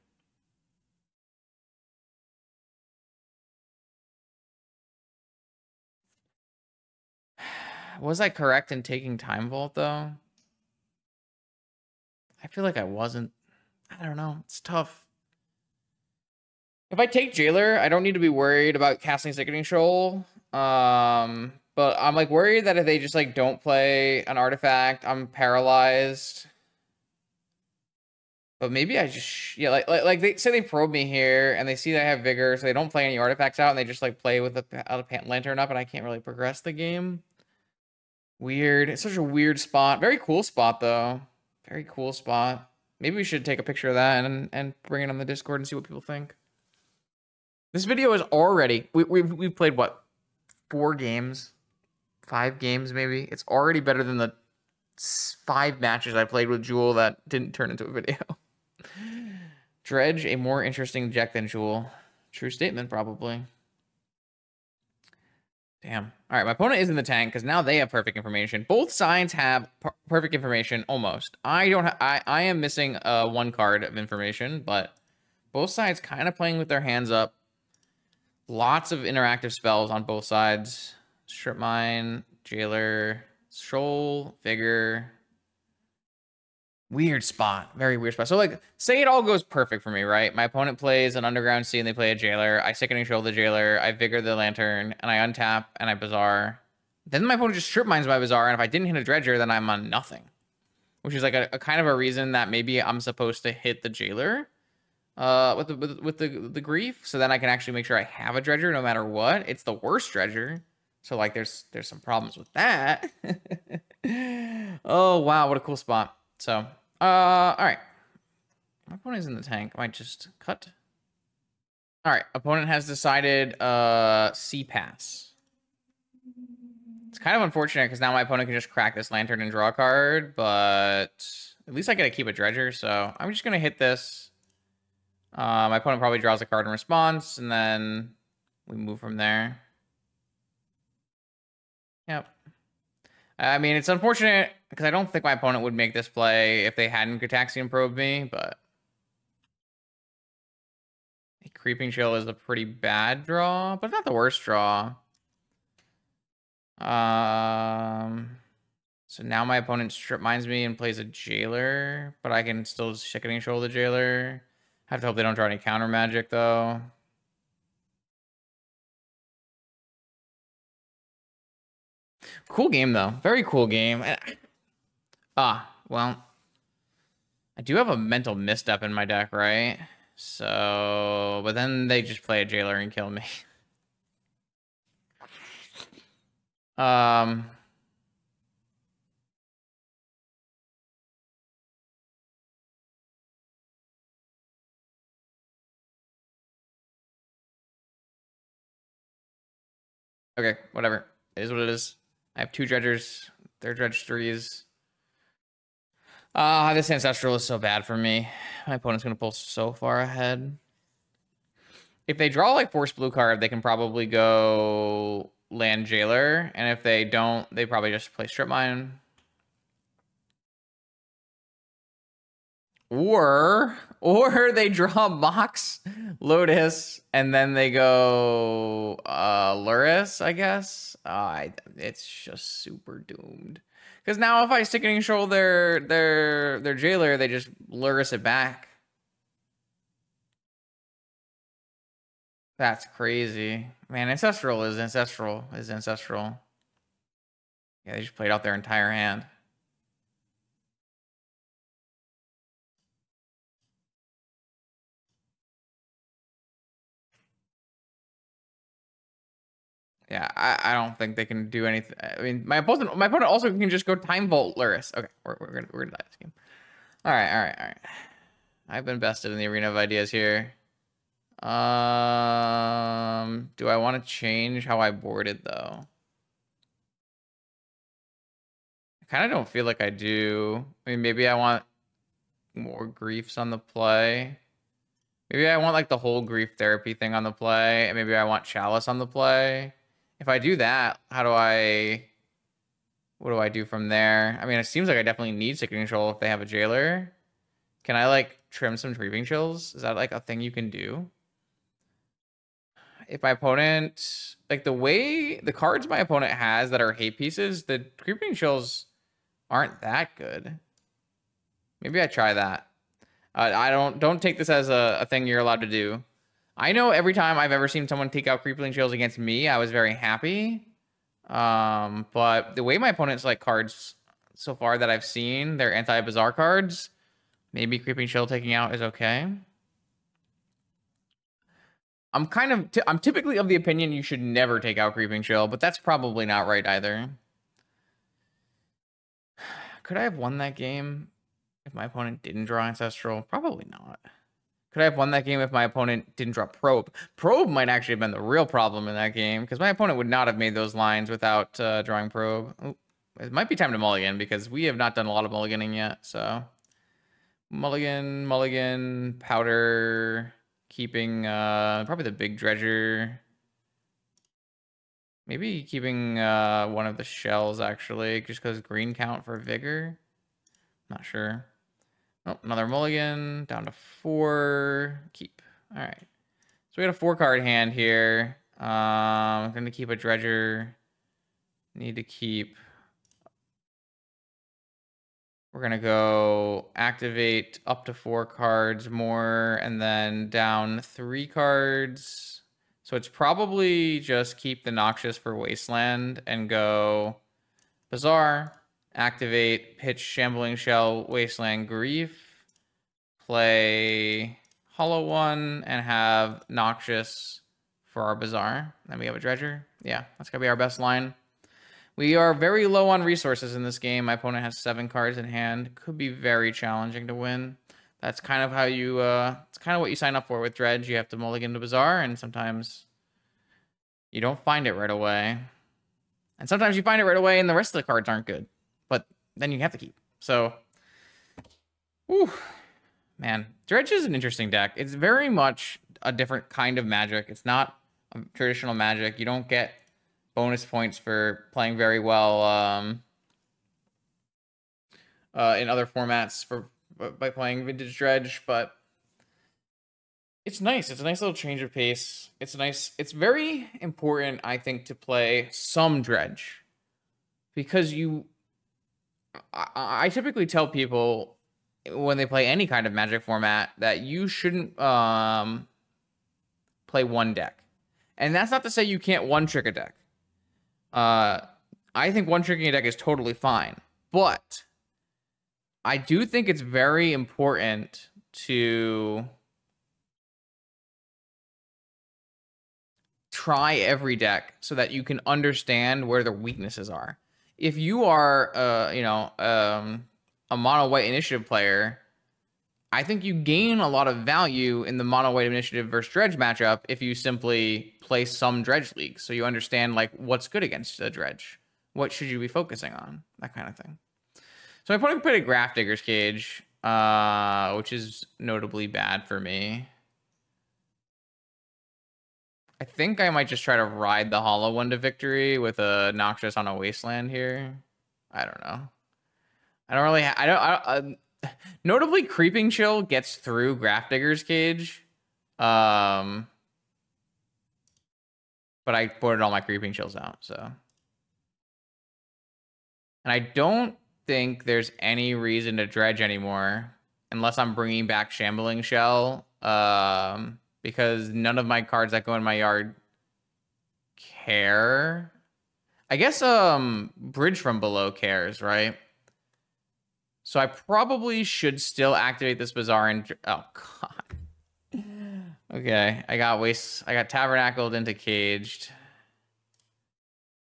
Was I correct in taking Time Vault, though? I feel like I wasn't. I don't know. It's tough. If I take Jailer, I don't need to be worried about casting Sickening Shoal. But I'm like worried that if they just like don't play an artifact, I'm paralyzed. But maybe I just like they say they probe me here and they see that I have vigor, so they don't play any artifacts out and they just like play with the lantern up and I can't really progress the game. Weird. It's such a weird spot. Very cool spot though. Very cool spot. Maybe we should take a picture of that and bring it on the Discord and see what people think. This video is already we've played what, 4 games, 5 games maybe. It's already better than the 5 matches I played with Jewel that didn't turn into a video. Dredge, a more interesting deck than Jewel. True statement, probably. Damn. All right, my opponent is in the tank because now they have perfect information. Both sides have perfect information almost. I don't. I am missing 1 card of information, but both sides kind of playing with their hands up. Lots of interactive spells on both sides. Strip Mine, Jailer, Shoal, Vigor. Weird spot. Very weird spot. So, like, say it all goes perfect for me, right? My opponent plays an Underground Sea and they play a Jailer. I Sickening Shoal the Jailer. I Vigor the Lantern. And I untap and I Bazaar. Then my opponent just Strip Mines my Bazaar. And if I didn't hit a Dredger, then I'm on nothing. Which is like a kind of a reason that maybe I'm supposed to hit the Jailer with the Grief. So then I can actually make sure I have a Dredger no matter what. It's the worst Dredger. So, like, there's some problems with that. Oh, wow. What a cool spot. So... all right. My opponent's in the tank. I might just cut. All right. Opponent has decided C pass. It's kind of unfortunate because now my opponent can just crack this Lantern and draw a card, but at least I get to keep a Dredger, so I'm just going to hit this. My opponent probably draws a card in response, and then we move from there. Yep. I mean, it's unfortunate because I don't think my opponent would make this play if they hadn't Gataxian probed me, but a Creeping Chill is a pretty bad draw, but not the worst draw. So now my opponent Strip Mines me and plays a Jailer, but I can still Sickening Shoal the Jailer. I have to hope they don't draw any counter magic though. Cool game, though. Very cool game. Well, I do have a Mental Misstep in my deck, right? So, but then they just play a Jailer and kill me. Okay, whatever. It is what it is. I have 2 Dredgers. They're Dredge 3s. This Ancestral is so bad for me. My opponent's going to pull so far ahead. If they draw like Force Blue card, they can probably go land Jailer. And if they don't, they probably just play Strip Mine. Or they draw Mox, Lotus, and then they go Lurrus, I guess. It's just super doomed. Because now if I Sickening Shoal their Jailer, they just Lurrus it back. That's crazy. Man, Ancestral is Ancestral. Yeah, they just played out their entire hand. Yeah, I don't think they can do anything. I mean, my opponent also can just go Time Vault Lurrus. Okay, we're gonna die this game. All right. I've been bested in the arena of ideas here. Do I want to change how I boarded though? I kind of don't feel like I do. I mean, maybe I want more griefs on the play. Maybe I want like the whole grief therapy thing on the play, and maybe I want chalice on the play. If I do that, what do I do from there? I mean, it seems like I definitely need Sickening Control if they have a jailer. Can I like trim some Creeping Chills? Is that like a thing you can do? If my opponent, like the cards my opponent has that are hate pieces, the Creeping Chills aren't that good. Maybe I try that. I don't take this as a thing you're allowed to do. I know every time I've ever seen someone take out Creeping Chills against me, I was very happy. But the way my opponents like cards so far that I've seen, they're anti-bizarre cards. Maybe Creeping Chill taking out is okay. I'm typically of the opinion you should never take out Creeping Chill, but that's probably not right either. Could I have won that game if my opponent didn't draw Ancestral? Probably not. Could I have won that game if my opponent didn't draw Probe? Probe might actually have been the real problem in that game, because my opponent would not have made those lines without drawing Probe. Ooh, it might be time to mulligan, because we have not done a lot of mulliganing yet, so... Mulligan, powder, keeping probably the big dredger. Maybe keeping one of the shells, actually, just because green count for vigor. Not sure. Oh, another mulligan, down to 4. Keep. All right. So we got a 4-card hand here. I'm going to keep a dredger. Need to keep... We're going to go activate up to 4 cards more and then down 3 cards. So it's probably just keep the Noxious for Wasteland and go Bazaar, activate, pitch Shambling Shell, Wasteland, Grief, play Hollow One, and have Noxious for our Bazaar. Then we have a Dredger. Yeah, that's going to be our best line. We are very low on resources in this game. My opponent has 7 cards in hand. Could be very challenging to win. That's kind of how you, it's kind of what you sign up for with Dredge. You have to mulligan to Bazaar, and sometimes you don't find it right away. And sometimes you find it right away, and the rest of the cards aren't good. But then you have to keep. So, whew, man. Dredge is an interesting deck. It's very much a different kind of Magic. It's not a traditional Magic. You don't get bonus points for playing very well in other formats by playing Vintage Dredge, but it's nice. It's a nice little change of pace. It's nice. It's very important, I think, to play some Dredge because I typically tell people when they play any kind of Magic format that you shouldn't play one deck, and that's not to say you can't one-trick a deck. I think one-tricking a deck is totally fine, but I do think it's very important to try every deck so that you can understand where the weaknesses are. If you are, a mono white initiative player, I think you gain a lot of value in the mono white initiative versus Dredge matchup if you simply play some Dredge leagues, so you understand like what's good against a Dredge, what should you be focusing on, that kind of thing. So my opponent played a Grafdigger's Cage, which is notably bad for me. I think I might just try to ride the Hollow One to victory with a Noxious on a Wasteland here. I don't know. I don't really. Notably, Creeping Chill gets through Grafdigger's Cage. But I boarded all my Creeping Chills out, so. And I don't think there's any reason to Dredge anymore unless I'm bringing back Shambling Shell. Because none of my cards that go in my yard care. I guess Bridge from Below cares, right? So I probably should still activate this Bazaar and... Oh, God. Okay, I got Tabernacled into Caged.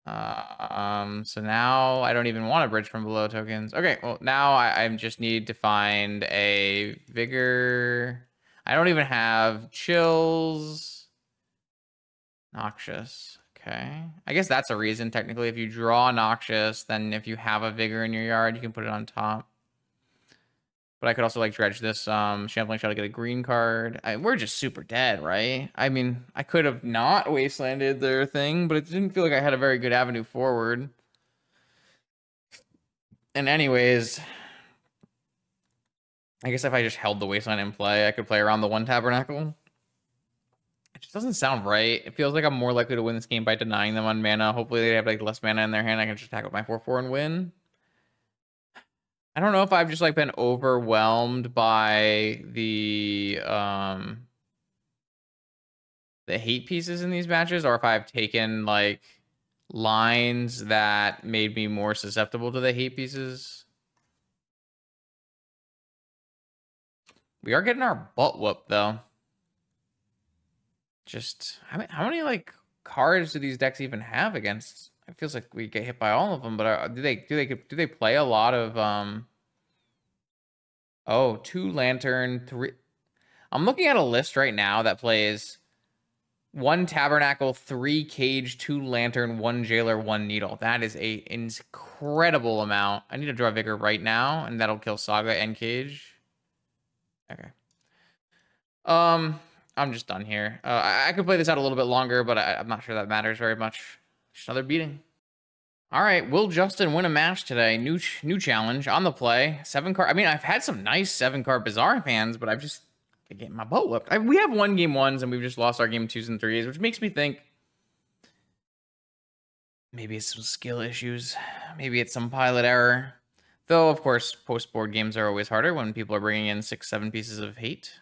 So now I don't even want a Bridge from Below tokens. Okay, well, now I just need to find a Vigor... I don't even have Chills. Noxious. Okay. I guess that's a reason, technically. If you draw Noxious, then if you have a Vigor in your yard, you can put it on top. But I could also, like, dredge this Shambling Shell to get a green card. We're just super dead, right? I mean, I could have not wastelanded their thing, but it didn't feel like I had a very good avenue forward. And anyways, I guess if I just held the wasteland in play, I could play around the 1 Tabernacle. It just doesn't sound right. It feels like I'm more likely to win this game by denying them on mana. Hopefully they have, like, less mana in their hand. I can just attack with my 4/4 and win. I don't know if I've just, like, been overwhelmed by the hate pieces in these matches, or if I've taken, like, lines that made me more susceptible to the hate pieces. We are getting our butt whooped, though. Just how many like cards do these decks even have against? It feels like we get hit by all of them, but do they play a lot of Oh, 2 Lantern, 3. I'm looking at a list right now that plays 1 Tabernacle, 3 Cage, 2 Lantern, 1 Jailer, 1 Needle. That is a incredible amount. I need to draw Vigor right now, and that'll kill Saga and Cage. Okay. I'm just done here. I could play this out a little bit longer, but I'm not sure that matters very much. Just another beating. All right, will Justin win a match today? New challenge on the play. 7-card. I mean, I've had some nice 7-card Bizarre hands, but I've just been getting my butt whipped. We have won game 1s, and we've just lost our game 2s and 3s, which makes me think maybe it's some skill issues. Maybe it's some pilot error. Though, of course, post-board games are always harder when people are bringing in 6-7 pieces of hate.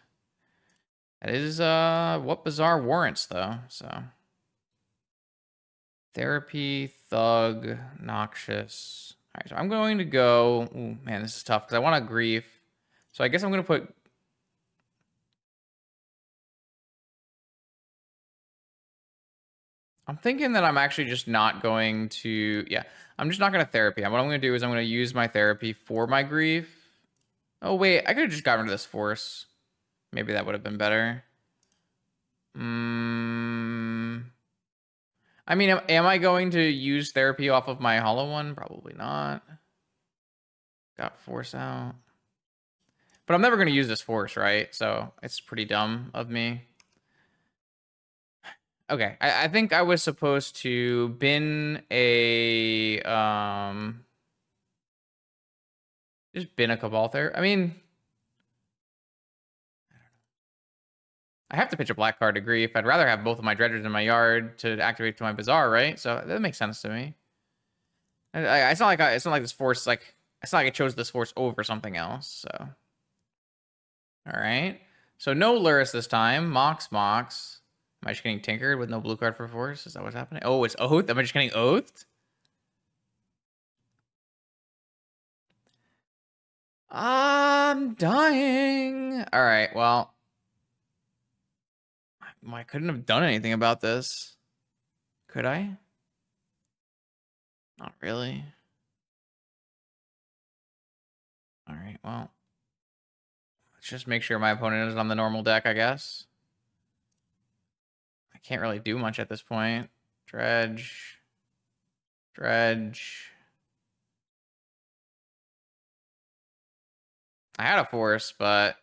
That is what Bizarre warrants, though. So, Therapy, Thug, Noxious. All right, so I'm going to go. Ooh, man, this is tough because I want a Grief. So I guess I'm going to put. I'm thinking that I'm actually just not going to. Yeah, I'm just not going to Therapy. What I'm going to do is I'm going to use my Therapy for my Grief. Oh wait, I could have just gotten rid of this Force. Maybe that would have been better. I mean, am I going to use Therapy off of my Hollow one? Probably not. Got Force out. But I'm never going to use this Force, right? So it's pretty dumb of me. Okay, I think I was supposed to bin a... just bin a Cabal there. I mean... I have to pitch a black card to Grief. I'd rather have both of my Dredgers in my yard to activate to my Bizarre, right? So that makes sense to me. It's not like this Force, like, it's not like I chose this Force over something else, so. All right. So no Lurrus this time. Mox. Am I just getting tinkered with no blue card for Force? Is that what's happening? Oh, it's Oath? Am I just getting Oathed? I'm dying. All right, well. I couldn't have done anything about this. Could I? Not really. All right, well. Let's just make sure my opponent is on the normal deck, I guess. I can't really do much at this point. Dredge. I had a Force, but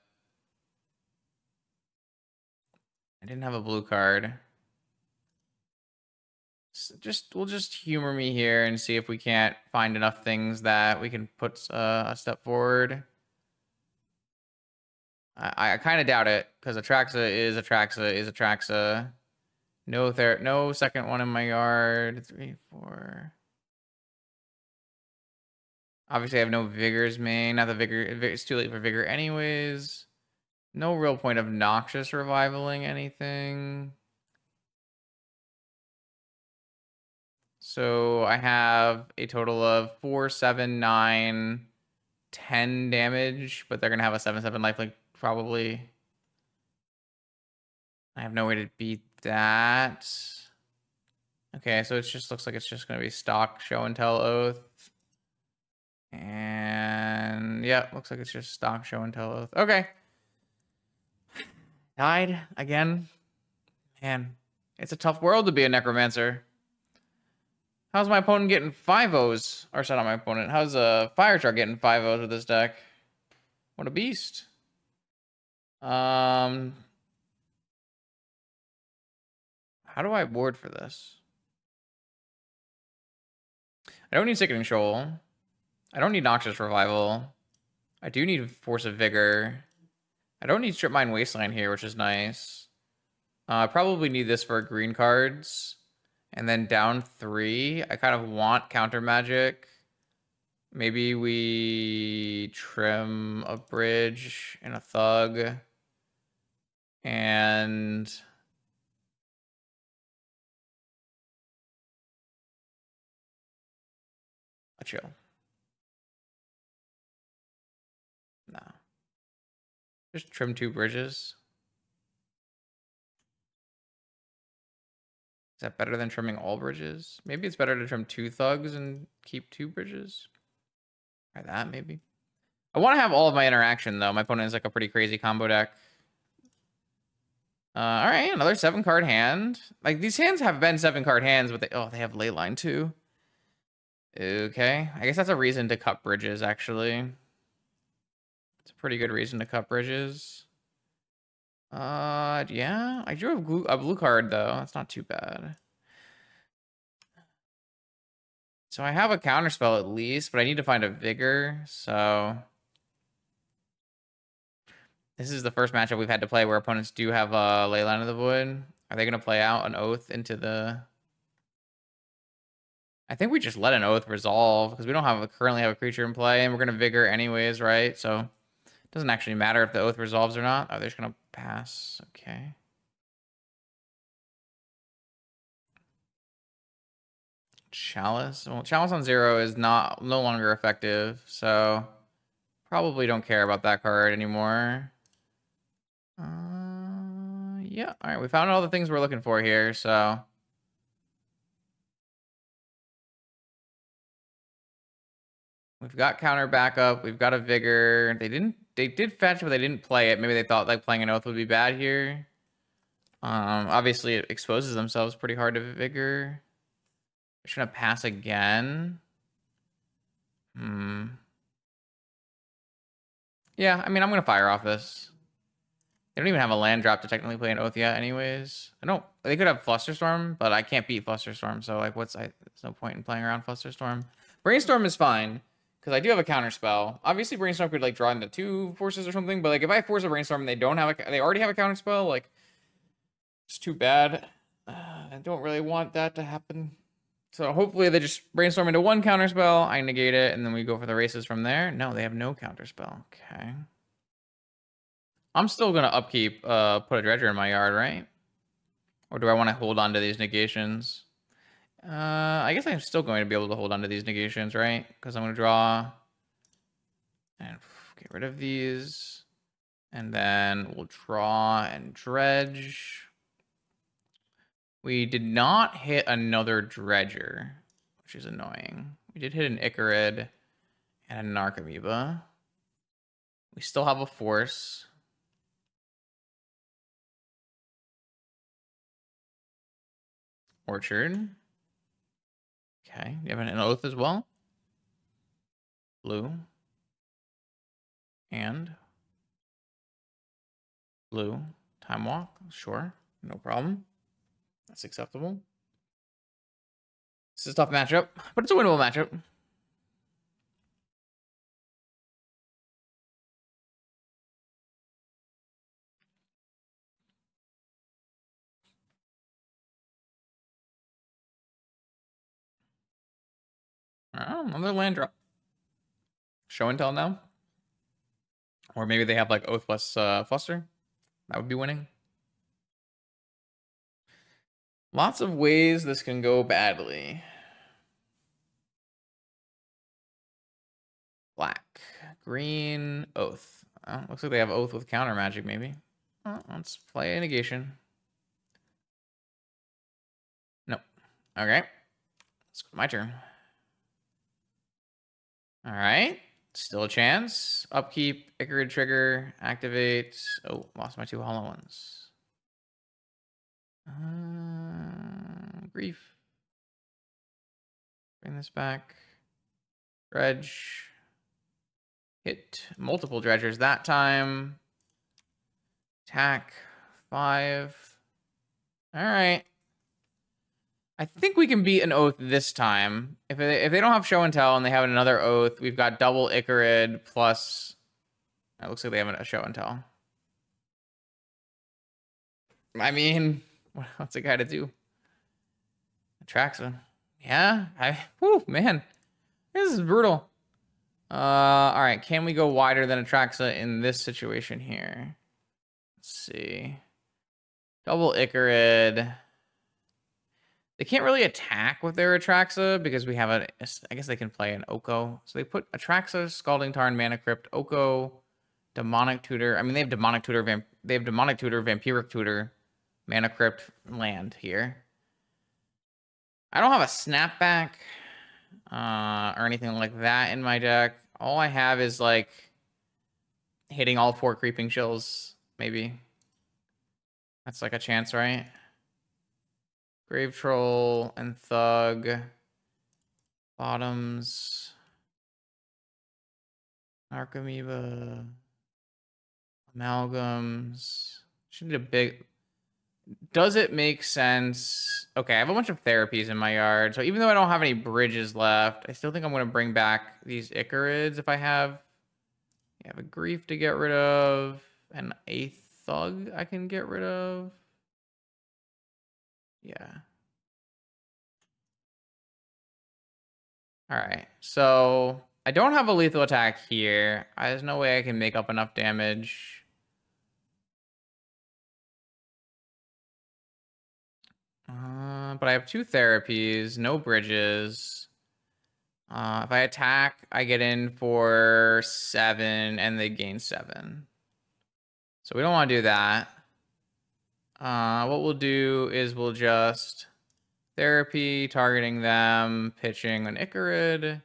I didn't have a blue card. So we'll just humor me here and see if we can't find enough things that we can put a step forward. I kind of doubt it because Atraxa is Atraxa. No second one in my yard. 3, 4. Obviously, I have no Vigor's main. Not the Vigor. It's too late for Vigor anyways. No real point of Noxious revivaling anything. So I have a total of 4, 7, 9, 10 damage, but they're going to have a 7/7 lifelink probably. I have no way to beat that. Okay, so it just looks like it's just going to be stock Show and Tell Oath. And yeah, looks like it's just stock Show and Tell Oath. Okay. Died again. Man, it's a tough world to be a Necromancer. How's my opponent getting 5-0s? Or sorry, not my opponent. How's Fire Chart getting 5-0s with this deck? What a beast. How do I board for this? I don't need Sick Control. I don't need Noxious Revival. I do need Force of Vigor. I don't need Strip Mine Wasteland here, which is nice. I probably need this for green cards. And then down 3, I kind of want Counter Magic. Maybe we trim a Bridge and a Thug. And a Chill. No. Just trim 2 Bridges. Is that better than trimming all Bridges? Maybe it's better to trim 2 Thugs and keep 2 Bridges. Try that, maybe. I want to have all of my interaction, though. My opponent is like a pretty crazy combo deck. All right, another 7-card hand. Like, these hands have been 7-card hands, but they have Leyline, too. Okay, I guess that's a reason to cut Bridges, actually. It's a pretty good reason to cut Bridges. Yeah, I drew a blue card, though. That's not too bad. So I have a counterspell at least, but I need to find a Vigor, so... This is the first matchup we've had to play where opponents do have a Leyline of the Void. Are they going to play out an Oath into the... I think we just let an Oath resolve, because we don't currently have a creature in play, and we're going to Vigor anyways, right? So it doesn't actually matter if the Oath resolves or not. Oh, they're just going to pass. Okay. Chalice. Well, Chalice on 0 is no longer effective, so probably don't care about that card anymore. Yeah. All right, we found all the things we're looking for here, so we've got counter backup. We've got a Vigor. They did fetch, but they didn't play it. Maybe they thought like playing an Oath would be bad here. Obviously it exposes themselves pretty hard to Vigor. They're gonna pass again. Yeah, I mean, I'm gonna fire off this. They don't even have a land drop to technically play an Oath yet anyways. They could have Flusterstorm, but I can't beat Flusterstorm, so like there's no point in playing around Flusterstorm. Brainstorm is fine, because I do have a counter spell. Obviously Brainstorm could like draw into 2 forces or something, but like if I force a Brainstorm and they already have a counter spell, like it's too bad. I don't really want that to happen. So hopefully they just brainstorm into 1 counter spell, I negate it, and then we go for the races from there. No, they have no counter spell. Okay. I'm still gonna upkeep, put a Dredger in my yard, right? Or do I want to hold on to these negations? I guess I'm still going to be able to hold on to these negations, right? Because I'm gonna draw and get rid of these. And then we'll draw and dredge. We did not hit another Dredger, which is annoying. We did hit an Icarid and a Narcomoeba. We still have a Force. Orchard. Okay, you have an Oath as well. Blue. And blue. Time Walk, sure, no problem. That's acceptable. This is a tough matchup, but it's a winnable matchup. Oh, another land drop. Show and tell now. Or maybe they have like Oath plus Fluster. That would be winning. Lots of ways this can go badly. Black, green, Oath. Oh, looks like they have Oath with counter magic, maybe. Oh, let's play a negation. Nope. Okay. Let's go to my turn. All right. Still a chance. Upkeep, Icarid trigger, activate. Oh, lost my 2 hollow ones. Grief. Bring this back. Dredge. Hit multiple dredgers that time. Attack 5. All right. I think we can beat an oath this time. If they don't have show and tell and they have another oath, we've got double Icarid plus. It looks like they have a show and tell. I mean, what's a guy to do? Atraxa. Yeah. Whew, man. This is brutal. All right. Can we go wider than Atraxa in this situation here? Let's see. Double Icarid. They can't really attack with their Atraxa because we have I guess they can play an Oko. So they put Atraxa, Scalding Tarn, Mana Crypt, Oko, Demonic Tutor. I mean, they have Demonic Tutor, Vampiric Tutor, Mana Crypt, land here. I don't have a Snapback or anything like that in my deck. All I have is like hitting all 4 Creeping Chills, maybe. That's like a chance, right? Grave Troll and Thug. Bottoms. Archamoeba. Amalgams. Should need a big... Does it make sense? Okay, I have a bunch of therapies in my yard, so even though I don't have any bridges left, I still think I'm going to bring back these Icarids if I have... I have a Grief to get rid of, and a Thug I can get rid of. Yeah. All right. So I don't have a lethal attack here. There's no way I can make up enough damage. But I have 2 therapies, no bridges. If I attack, I get in for 7 and they gain 7. So we don't want to do that. What we'll do is we'll just therapy, targeting them, pitching an Icarid.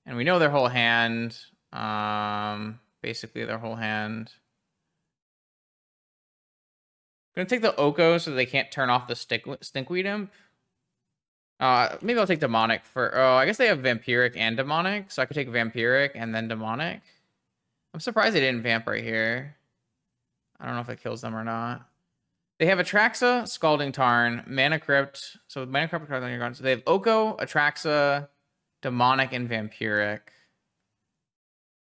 And we know their whole hand. Basically their whole hand. I'm gonna take the Oko so they can't turn off the Stinkweed Imp. Maybe I'll take Demonic for... Oh, I guess they have Vampiric and Demonic, so I could take Vampiric and then Demonic. I'm surprised they didn't Vamp right here. I don't know if it kills them or not. They have Atraxa, Scalding Tarn, Mana Crypt. So Mana Crypt cards on your ground. So they have Oko, Atraxa, Demonic, and Vampiric.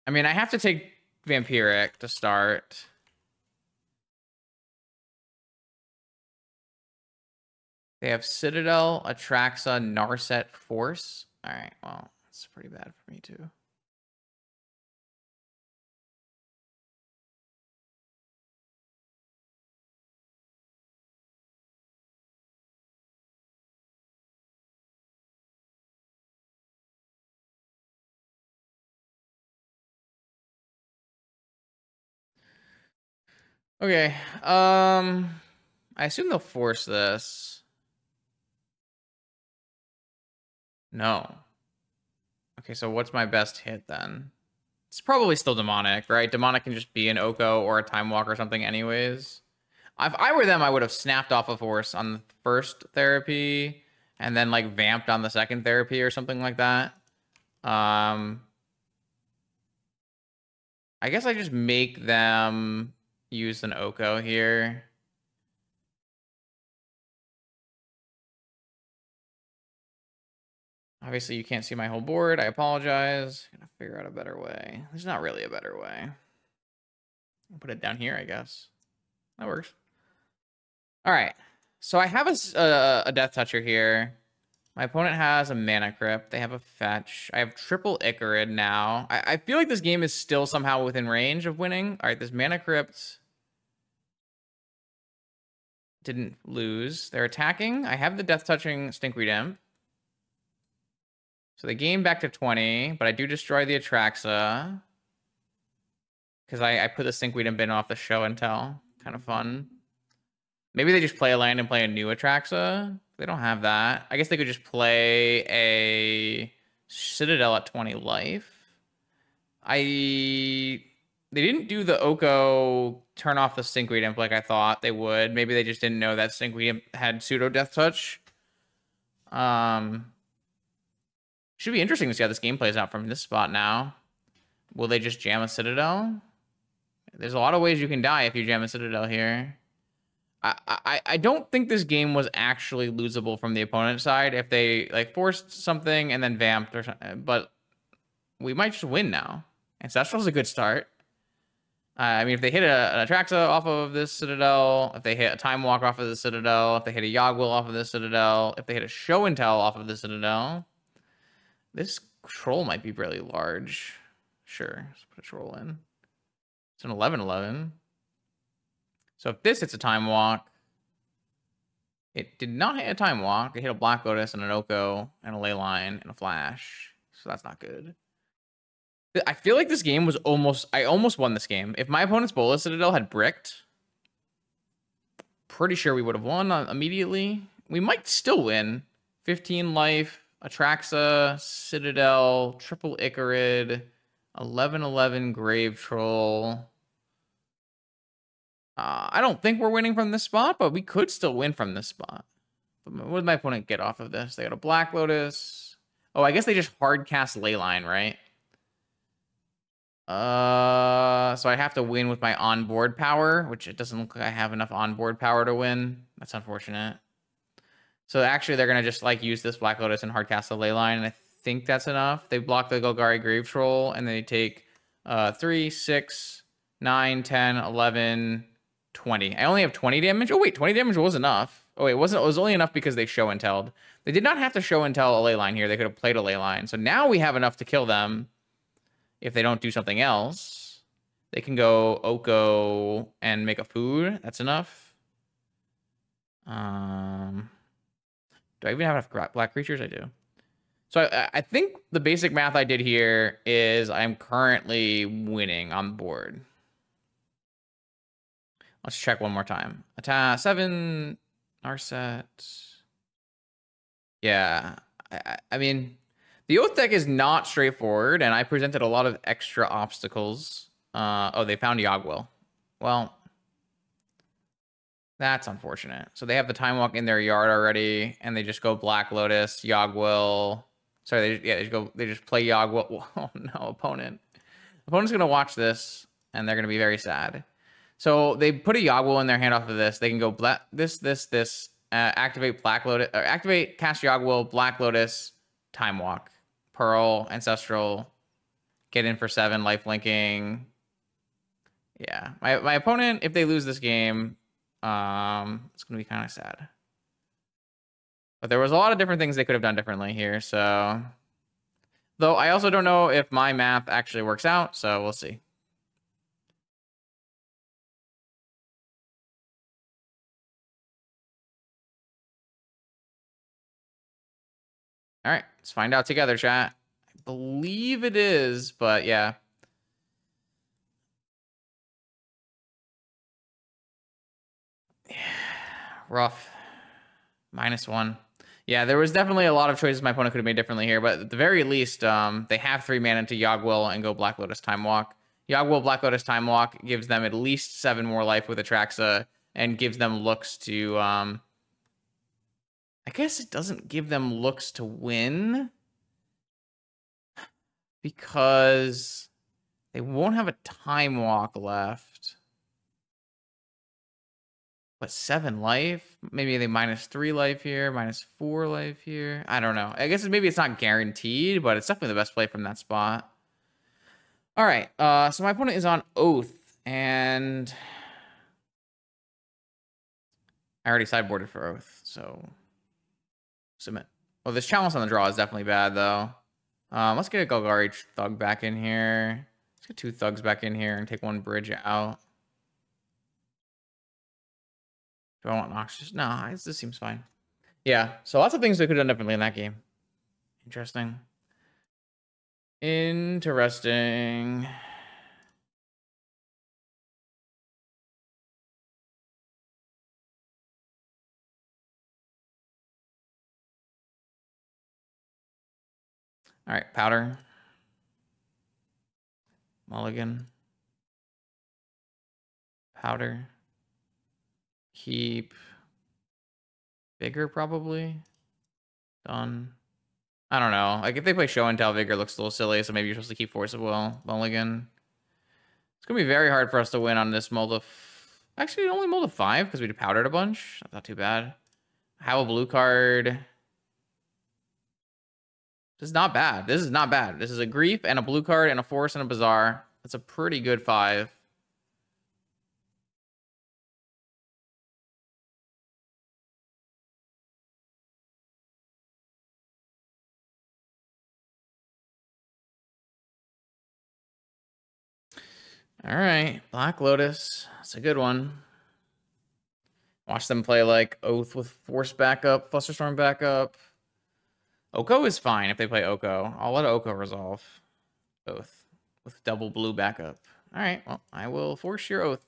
I mean, I have to take Vampiric to start. They have Citadel, Atraxa, Narset, Force. All right, well, that's pretty bad for me too. Okay, I assume they'll force this. No. Okay, so what's my best hit then? It's probably still Demonic, right? Demonic can just be an Oko or a Time Walk or something anyways. If I were them, I would have snapped off a Force on the first therapy and then like vamped on the second therapy or something like that. I guess I just make them use an Oko here. Obviously, you can't see my whole board. I apologize. I'm gonna figure out a better way. There's not really a better way. I'll put it down here, I guess. That works. All right. So I have a Death Toucher here. My opponent has a Mana Crypt. They have a Fetch. I have triple Icarid now. I feel like this game is still somehow within range of winning. All right, this Mana Crypt didn't lose. They're attacking. I have the Death Touching Stinkweed Imp. So they gain back to 20, but I do destroy the Atraxa. Because I put the Stinkweed Imp in off the show and tell. Kind of fun. Maybe they just play a land and play a new Atraxa. They don't have that. I guess they could just play a Citadel at 20 life. They didn't do the Oko turn off the Stinkweed Imp like I thought they would. Maybe they just didn't know that Stinkweed Imp had pseudo Death Touch. Should be interesting to see how this game plays out from this spot now. Will they just jam a Citadel? There's a lot of ways you can die if you jam a Citadel here. I don't think this game was actually losable from the opponent's side if they like forced something and then vamped or something. But we might just win now. Ancestral's a good start. I mean, if they hit an Atraxa off of this Citadel, if they hit a Time Walk off of the Citadel, if they hit a Yogwill off of the Citadel, if they hit a Show and Tell off of the Citadel, this troll might be really large. Sure, let's put a troll in. It's an 11/11. So if this hits a Time Walk, it did not hit a Time Walk. It hit a Black Lotus and an Oko and a Leyline and a Flash. So that's not good. I feel like this game was I almost won this game. If my opponent's Bolas Citadel had bricked, pretty sure we would have won immediately. We might still win. 15 life, Atraxa, Citadel, triple Icarid, 11/11 Grave Troll. I don't think we're winning from this spot, but we could still win from this spot. But what did my opponent get off of this? They got a Black Lotus. Oh, I guess they just hard cast Leyline, right? So I have to win with my onboard power, which it doesn't look like I have enough onboard power to win. That's unfortunate. So actually, they're gonna just like use this Black Lotus and hard cast the Leyline, and I think that's enough. They block the Golgari Grave Troll, and they take 3, 6, 9, 10, 11, 20. I only have 20 damage. Oh wait, 20 damage was enough. Oh wait, it wasn't. It was only enough because they show and telled. They did not have to show and tell a Leyline here. They could have played a Leyline. So now we have enough to kill them. If they don't do something else, they can go Oko and make a food. That's enough. Do I even have enough black creatures? I do. So I think the basic math I did here is I'm currently winning on the board. Let's check one more time. Attack 7 Narset. Yeah, I mean, the Oath deck is not straightforward, and I presented a lot of extra obstacles. Oh, they found Yogwill. Well, that's unfortunate. So they have the Time Walk in their yard already, and they just go Black Lotus, Yogwill. Sorry, they just play Yogwill. Oh no, opponent. Opponent's gonna watch this, and they're gonna be very sad. So they put a Yogwill in their hand off of this. They can go this, activate Black Lotus, or activate cast Yogwill, Black Lotus, Time Walk, Pearl, Ancestral, get in for 7, life linking. Yeah, my opponent, if they lose this game, it's gonna be kind of sad. But there was a lot of different things they could have done differently here. So, though I also don't know if my math actually works out. So we'll see. All right, let's find out together, chat. I believe it is, but yeah. Rough. -1. Yeah, there was definitely a lot of choices my opponent could have made differently here, but at the very least, they have 3 mana to Yogwill and go Black Lotus Time Walk. Yogwill, Black Lotus Time Walk gives them at least 7 more life with Atraxa and gives them looks to... I guess it doesn't give them looks to win because they won't have a Time Walk left. But 7 life? Maybe they -3 life here, -4 life here. I don't know. I guess maybe it's not guaranteed, but it's definitely the best play from that spot. All right. So my opponent is on Oath, and I already sideboarded for Oath, so submit. Oh, this challenge on the draw is definitely bad, though. Let's get a Golgari Thug back in here. Let's get 2 Thugs back in here and take 1 bridge out. Do I want Noxious? No, this seems fine. Yeah, so lots of things they could have done differently in that game. Interesting. Interesting. All right, Powder. Mulligan. Powder. Keep. Bigger, probably. Done. I don't know. Like, if they play Show and Tell, Vigor looks a little silly, so maybe you're supposed to keep Force of Will, Mulligan. It's going to be very hard for us to win on this mold of... Actually, only mold of 5, because we powdered a bunch. That's not too bad. Have a blue card. This is not bad. This is not bad. This is a Grief and a blue card and a Force and a Bazaar. That's a pretty good 5. All right, Black Lotus. That's a good one. Watch them play like Oath with Force backup, Flusterstorm backup. Oko is fine if they play Oko. I'll let Oko resolve Oath with double blue backup. All right, well, I will force your Oath.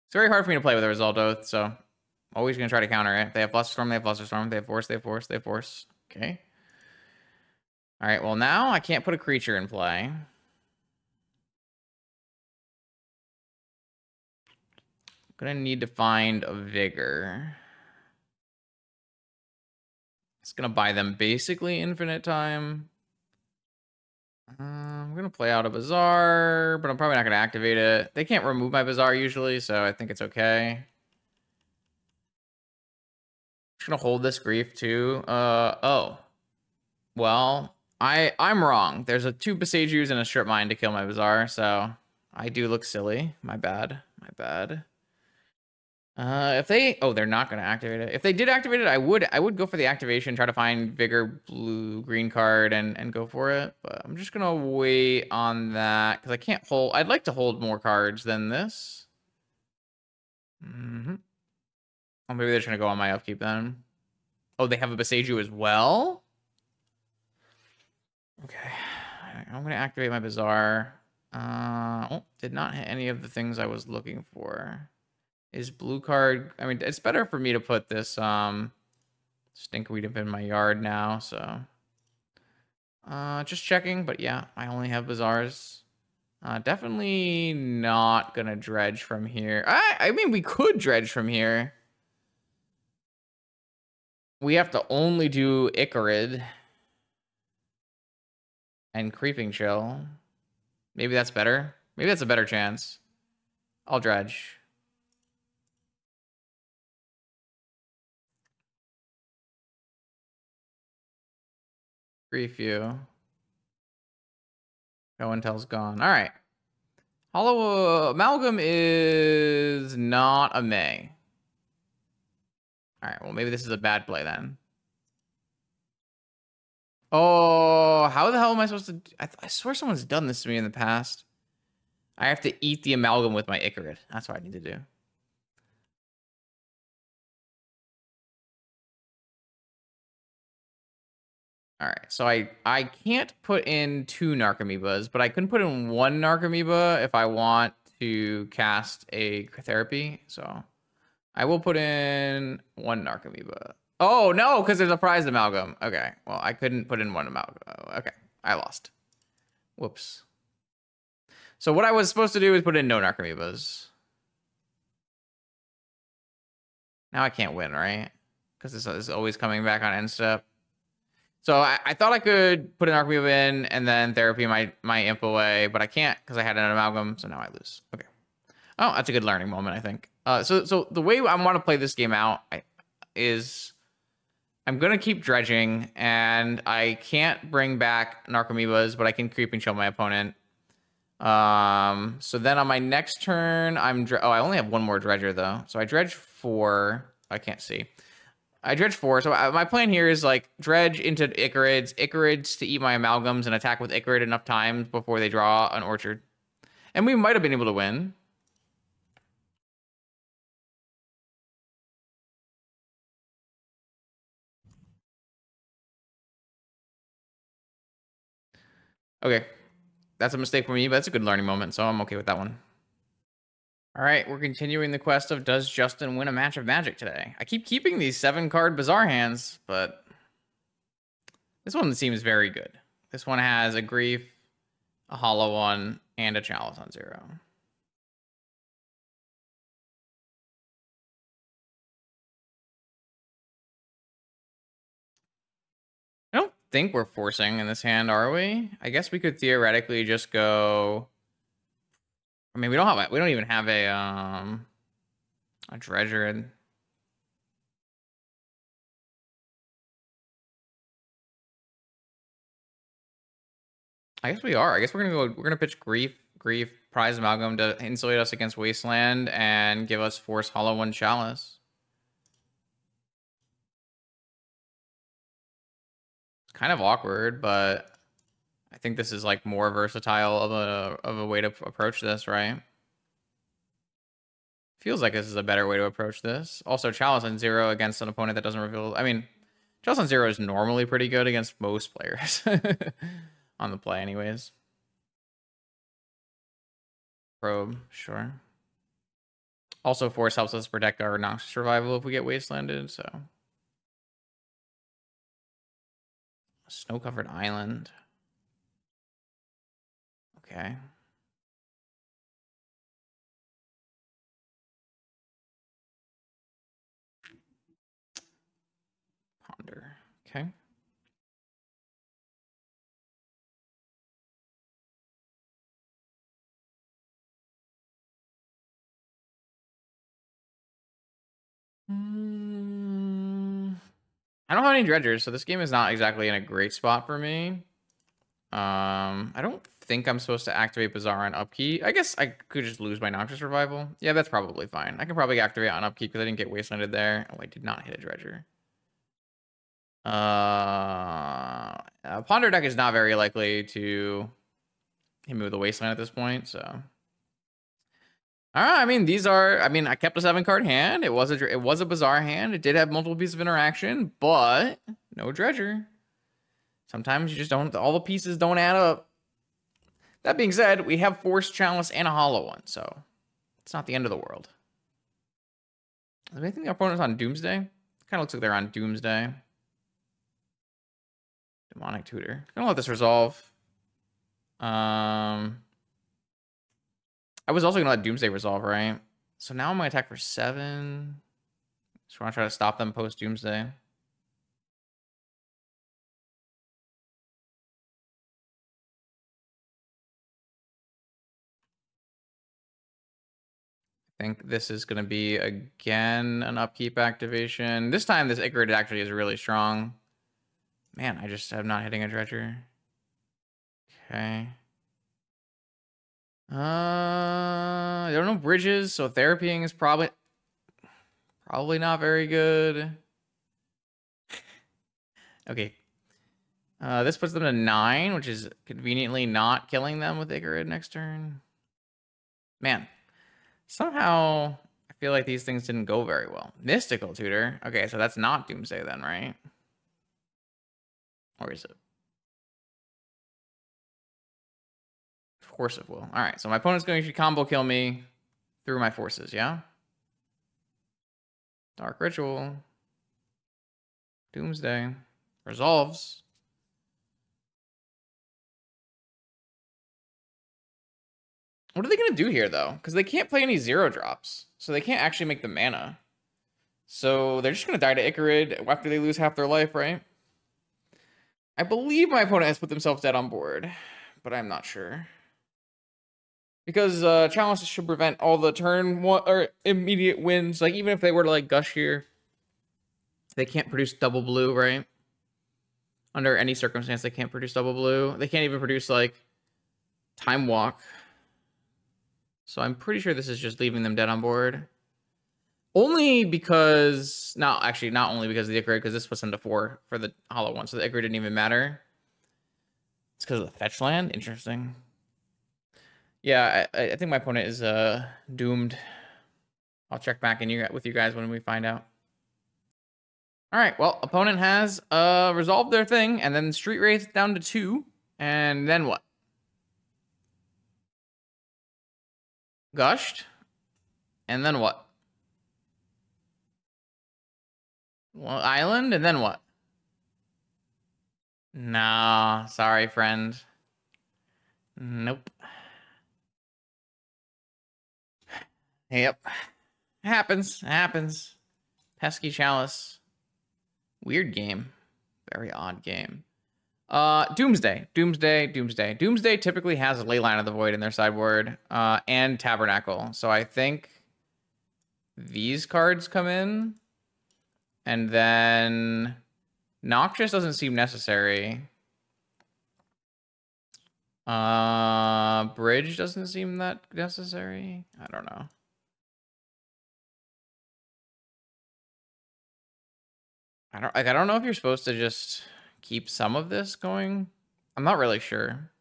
It's very hard for me to play with a resolved Oath, so I'm always going to try to counter it. They have Flusterstorm, they have Flusterstorm, they have Force, they have Force, they have Force. Okay. All right, well, now I can't put a creature in play. Gonna need to find a Vigor. It's gonna buy them basically infinite time. I'm gonna play out a Bazaar, but I'm probably not gonna activate it. They can't remove my Bazaar usually, so I think it's okay. Just gonna hold this Grief too. Oh. Well, I'm wrong. There's a 2 Besagus and a Strip Mine to kill my Bazaar, so I do look silly. My bad. My bad. If they... Oh, they're not going to activate it. If they did activate it, I would go for the activation, try to find Vigor, blue, green card, and go for it. But I'm just going to wait on that, because I can't hold... I'd like to hold more cards than this. Mm-hmm. Oh, maybe they're just going to go on my upkeep then. Oh, they have a Besaju as well? Okay. I'm going to activate my Bazaar. Oh, did not hit any of the things I was looking for. Is blue card... I mean, it's better for me to put this stinkweed up in my yard now, so... just checking, but yeah, I only have Bazaars. Definitely not gonna dredge from here. I mean, we could dredge from here. We have to only do Icarid. And Creeping Chill. Maybe that's better. Maybe that's a better chance. I'll dredge. Grief you. No one tells gone. All right. Hollow Amalgam is not a May. All right. Well, maybe this is a bad play then. Oh, how the hell am I supposed to... I swear someone's done this to me in the past. I have to eat the Amalgam with my Icarid. That's what I need to do. All right, so I can't put in 2 Narcomoebas, but I can put in 1 Narcomoeba if I want to cast a therapy. So I will put in 1 Narcomoeba. Oh, no, because there's a prized Amalgam. Okay, well, I couldn't put in 1 Amalgam. Okay, I lost. Whoops. So what I was supposed to do is put in no Narcomoebas. Now I can't win, right? Because this is always coming back on end step. So I thought I could put an Narcomoeba in and then therapy my imp away, but I can't because I had an Amalgam, so now I lose. Okay. Oh, that's a good learning moment, I think. So the way I want to play this game out is I'm going to keep dredging, and I can't bring back Narcomoebas, but I can Creeping Chill my opponent. So then on my next turn, I only have 1 more dredger, though. So I dredge 4. I can't see. I dredge 4, so my plan here is like dredge into Icarids to eat my Amalgams and attack with Icarid enough times before they draw an Orchard. And we might have been able to win. Okay, that's a mistake for me, but that's a good learning moment, so I'm okay with that one. All right, we're continuing the quest of does Justin win a match of Magic today? I keep keeping these 7-card Bazaar hands, but this one seems very good. This one has a Grief, a Hollow one, and a Chalice on 0. Nope, think we're forcing in this hand, are we? I guess we could theoretically just go. I mean, we don't even have a treasure in. I guess we are. I guess we're gonna pitch Grief, Prize Amalgam to insulate us against Wasteland and give us Force Hollow One Chalice. It's kind of awkward, but I think this is like more versatile of a way to approach this, right? Feels like this is a better way to approach this. Also, Chalice on 0 against an opponent that doesn't reveal. I mean, Chalice on 0 is normally pretty good against most players on the play, anyways. Probe, sure. Also, Force helps us protect our Noxious Survival if we get Wastelanded, so. Snow-covered island. Okay. Ponder. Okay. I don't have any dredgers, so this game is not exactly in a great spot for me. I don't think I'm supposed to activate Bazaar on upkeep. I guess I could just lose my Noxious Revival. Yeah, that's probably fine. I can probably activate on upkeep because I didn't get Wastelanded there. Oh, I did not hit a dredger. Ponder deck is not very likely to hit me with a Wasteland at this point, so. All right, I mean, I kept a 7-card hand. It was a Bazaar hand. It did have multiple pieces of interaction, but no dredger. Sometimes you just don't, all the pieces don't add up. That being said, we have Force, Chalice, and a Hollow One, so it's not the end of the world. Do they think the opponent's on Doomsday? Kind of looks like they're on Doomsday. Demonic Tutor. Gonna let this resolve. I was also gonna let Doomsday resolve, right? So now I'm gonna attack for 7. Just wanna try to stop them post Doomsday. I think this is gonna be again an upkeep activation. This time this Icarus actually is really strong. Man, I just am not hitting a dredger. Okay. There are no bridges, so therapying is probably not very good. Okay. This puts them to 9, which is conveniently not killing them with Icarus next turn. Man, somehow I feel like these things didn't go very well. Mystical Tutor. Okay, so that's not Doomsday then, right? Or is it? Force of Will. All right, so my opponent's going to combo kill me through my forces, yeah? Dark Ritual. Doomsday. Resolves. What are they going to do here, though? Because they can't play any 0 drops. So they can't actually make the mana. So they're just going to die to Icarus after they lose half their life, right? I believe my opponent has put themselves dead on board, but I'm not sure. Because challenges should prevent all the turn one or immediate wins. Like, even if they were to, like, gush here, they can't produce double blue, right? Under any circumstance, they can't produce double blue. They can't even produce, like, Time Walk. So I'm pretty sure this is just leaving them dead on board. Only because... No, actually, not only because of the Icarus, because this puts them to 4 for the Hollow One. So the Icarus didn't even matter. It's because of the fetch land? Interesting. Yeah, I think my opponent is doomed. I'll check back in with you guys when we find out. All right, well, opponent has resolved their thing, and then Street Wraith down to 2, and then what? Gushed, and then what? Well, Island, and then what? Nah, sorry, friend. Nope. Yep. Happens. Pesky Chalice. Weird game. Very odd game. Doomsday typically has a Leyline of the Void in their sideboard, and Tabernacle. So I think these cards come in, and then Noxious doesn't seem necessary. Bridge doesn't seem that necessary. I don't know. I don't know if you're supposed to just keep some of this going. I'm not really sure.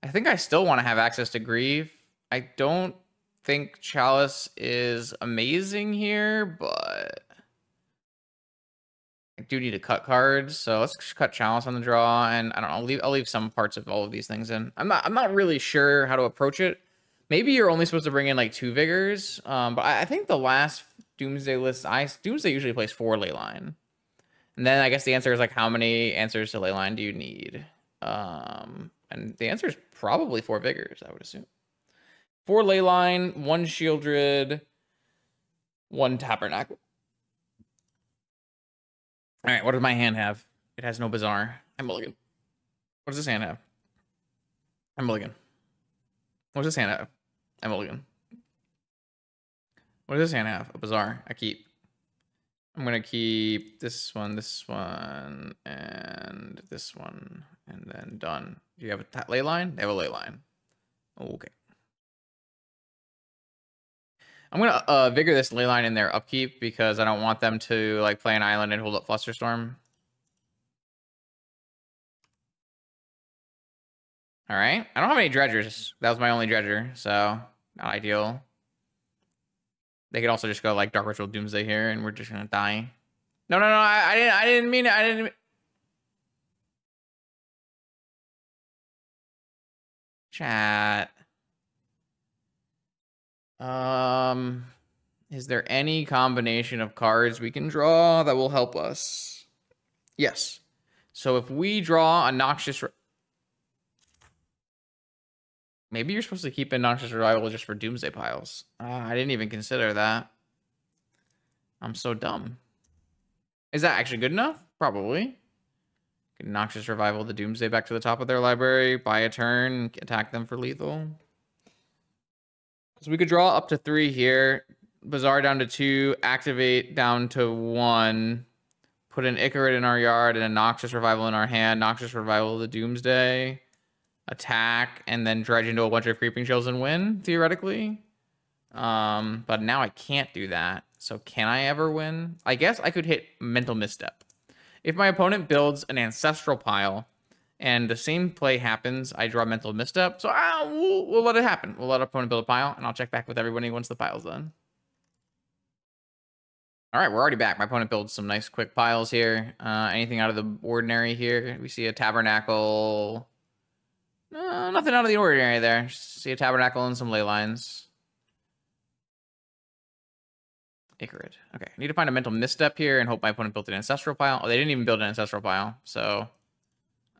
I think I still want to have access to Grief. I don't think Chalice is amazing here, but I do need to cut cards, so let's cut Chalice on the draw, and I don't know, I'll leave some parts of all of these things in. I'm not really sure how to approach it. Maybe you're only supposed to bring in like 2 Vigors, but I think the last Doomsday list, Doomsday usually plays 4 Leyline. And then I guess the answer is like, how many answers to Leyline do you need? And the answer is probably 4 Vigors, I would assume. 4 Leyline, 1 Shieldred, 1 Tabernacle. All right, what does my hand have? It has no Bazaar. I'm mulligan. What does this hand have? I'm mulligan. What does this hand have? I'm mulligan. What does this hand have? A Bazaar. I keep. I'm going to keep this one, and this one, and then done. Do you have a Leyline? They have a Leyline. Okay. I'm going to Vigor this Leyline in their upkeep because I don't want them to like play an island and hold up Flusterstorm. All right. I don't have any Dredgers. That was my only Dredger, so not ideal. They could also just go like Dark Ritual Doomsday here, and we're just gonna die. No, I didn't mean it. I didn't. Chat. Is there any combination of cards we can draw that will help us? Yes. So if we draw a Noxious... Maybe you're supposed to keep in Noxious Revival just for Doomsday piles. I didn't even consider that. I'm so dumb. Is that actually good enough? Probably. Noxious Revival the Doomsday back to the top of their library, buy a turn, attack them for lethal. So we could draw up to 3 here, Bazaar down to 2, activate down to 1, put an Icarid in our yard and a Noxious Revival in our hand, Noxious Revival the Doomsday, attack, and then dredge into a bunch of Creeping Shells and win, theoretically. But now I can't do that. So can I ever win? I guess I could hit Mental Misstep. If my opponent builds an Ancestral pile and the same play happens, I draw Mental Misstep. So we'll let it happen. We'll let our opponent build a pile, and I'll check back with everybody once the pile's done. All right, we're already back. My opponent builds some nice quick piles here. Anything out of the ordinary here? We see a Tabernacle. Nothing out of the ordinary there. Just see a Tabernacle and some Leylines. Icarid. Okay, I need to find a Mental Misstep here and hope my opponent built an Ancestral pile. Oh, they didn't even build an Ancestral pile. So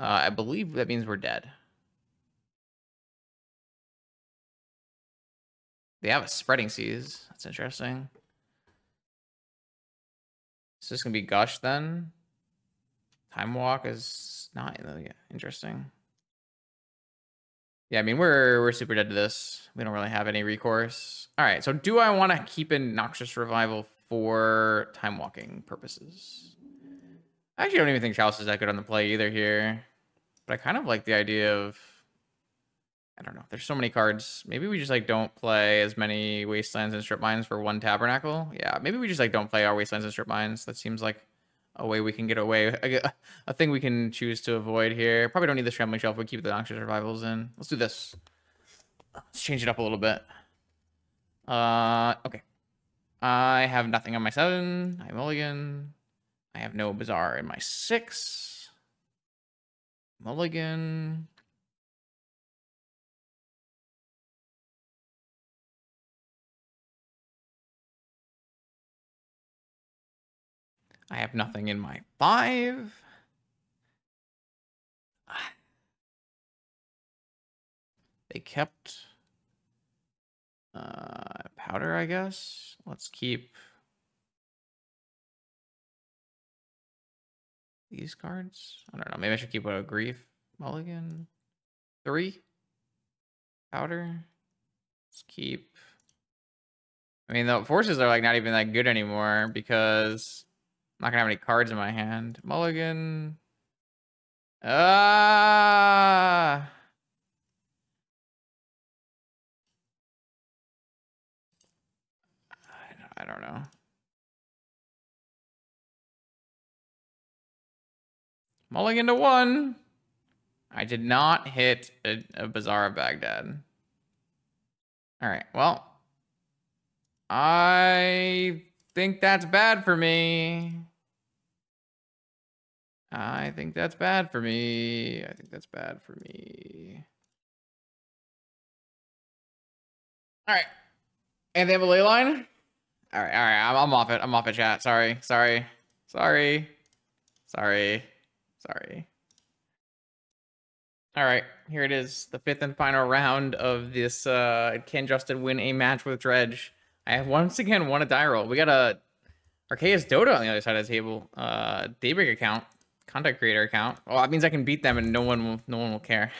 I believe that means we're dead. They have a Spreading Seas. That's interesting. Is this going to be Gush then? Time Walk is not... Yeah, interesting. Yeah, I mean, we're super dead to this. We don't really have any recourse. All right, so do I want to keep in Noxious Revival for Time Walking purposes? I actually don't even think Chalice is that good on the play either here. But I kind of like the idea of... I don't know. There's so many cards. Maybe we just like don't play as many Wastelands and Strip Mines for 1 Tabernacle. Yeah, maybe we just like don't play our Wastelands and Strip Mines. That seems like a way we can get away. A thing we can choose to avoid here. Probably don't need the Shambling Shelf. We keep the Noxious Revivals in. Let's do this. Let's change it up a little bit. Okay. I have nothing on my 7. I mulligan. I have no Bazaar in my 6. Mulligan. I have nothing in my 5. They kept powder, I guess. Let's keep These cards? I don't know. Maybe I should keep a Grief. Mulligan. 3. Powder. Let's keep. I mean, the forces are like not even that good anymore because I'm not gonna have any cards in my hand. Mulligan. Ah. I don't know. Mulligan to 1. I did not hit a Bazaar of Baghdad. All right, well, I think that's bad for me. I think that's bad for me. I think that's bad for me. All right. And they have a ley line? All right. I'm off it. I'm off it, chat. Sorry. All right, here it is, the 5th and final round of this Can Justin win a match with Dredge? I have once again won a die roll. We got a Arceus Dota on the other side of the table. Daybreak account, content creator account. Well, that means I can beat them and no one will care.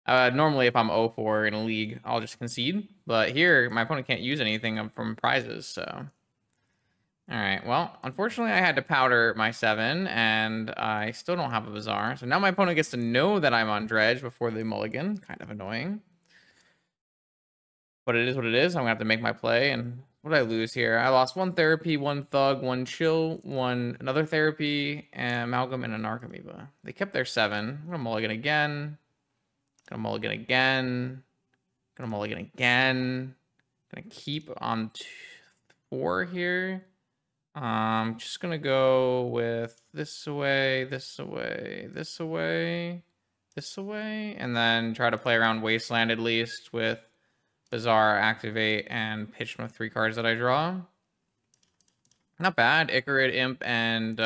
Normally if I'm 0-4 in a league, I'll just concede. But here, my opponent can't use anything from prizes, so. All right, well, unfortunately, I had to powder my 7, and I still don't have a Bazaar. So now my opponent gets to know that I'm on Dredge before they mulligan. Kind of annoying. But it is what it is. I'm going to have to make my play. And what did I lose here? I lost 1 therapy, 1 thug, 1 chill, 1 another therapy, and amalgam, and an Archamoeba. They kept their 7. I'm going to mulligan again. Going to mulligan again. Going to mulligan again. Going to keep on 4 here. Just gonna go with this away, this away, this away, this away, and then try to play around Wasteland at least with Bazaar, Activate, and pitch my 3 cards that I draw. Not bad. Icarid, Imp, and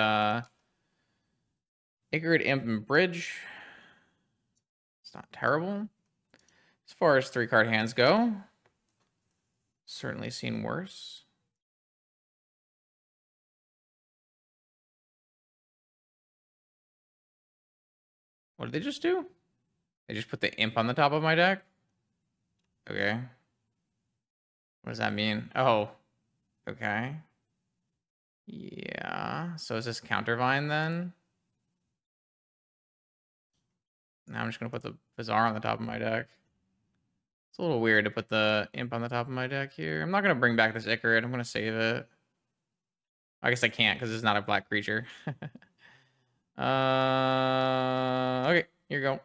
Bridge. It's not terrible. As far as 3-card hands go, certainly seen worse. What did they just do? They just put the Imp on the top of my deck? Okay. What does that mean? Oh. Okay. Yeah. So is this CounterVine then? Now I'm just going to put the Bazaar on the top of my deck. It's a little weird to put the Imp on the top of my deck here. I'm not going to bring back this Icarid. I'm going to save it. I guess I can't because it's not a black creature. Okay, here you go.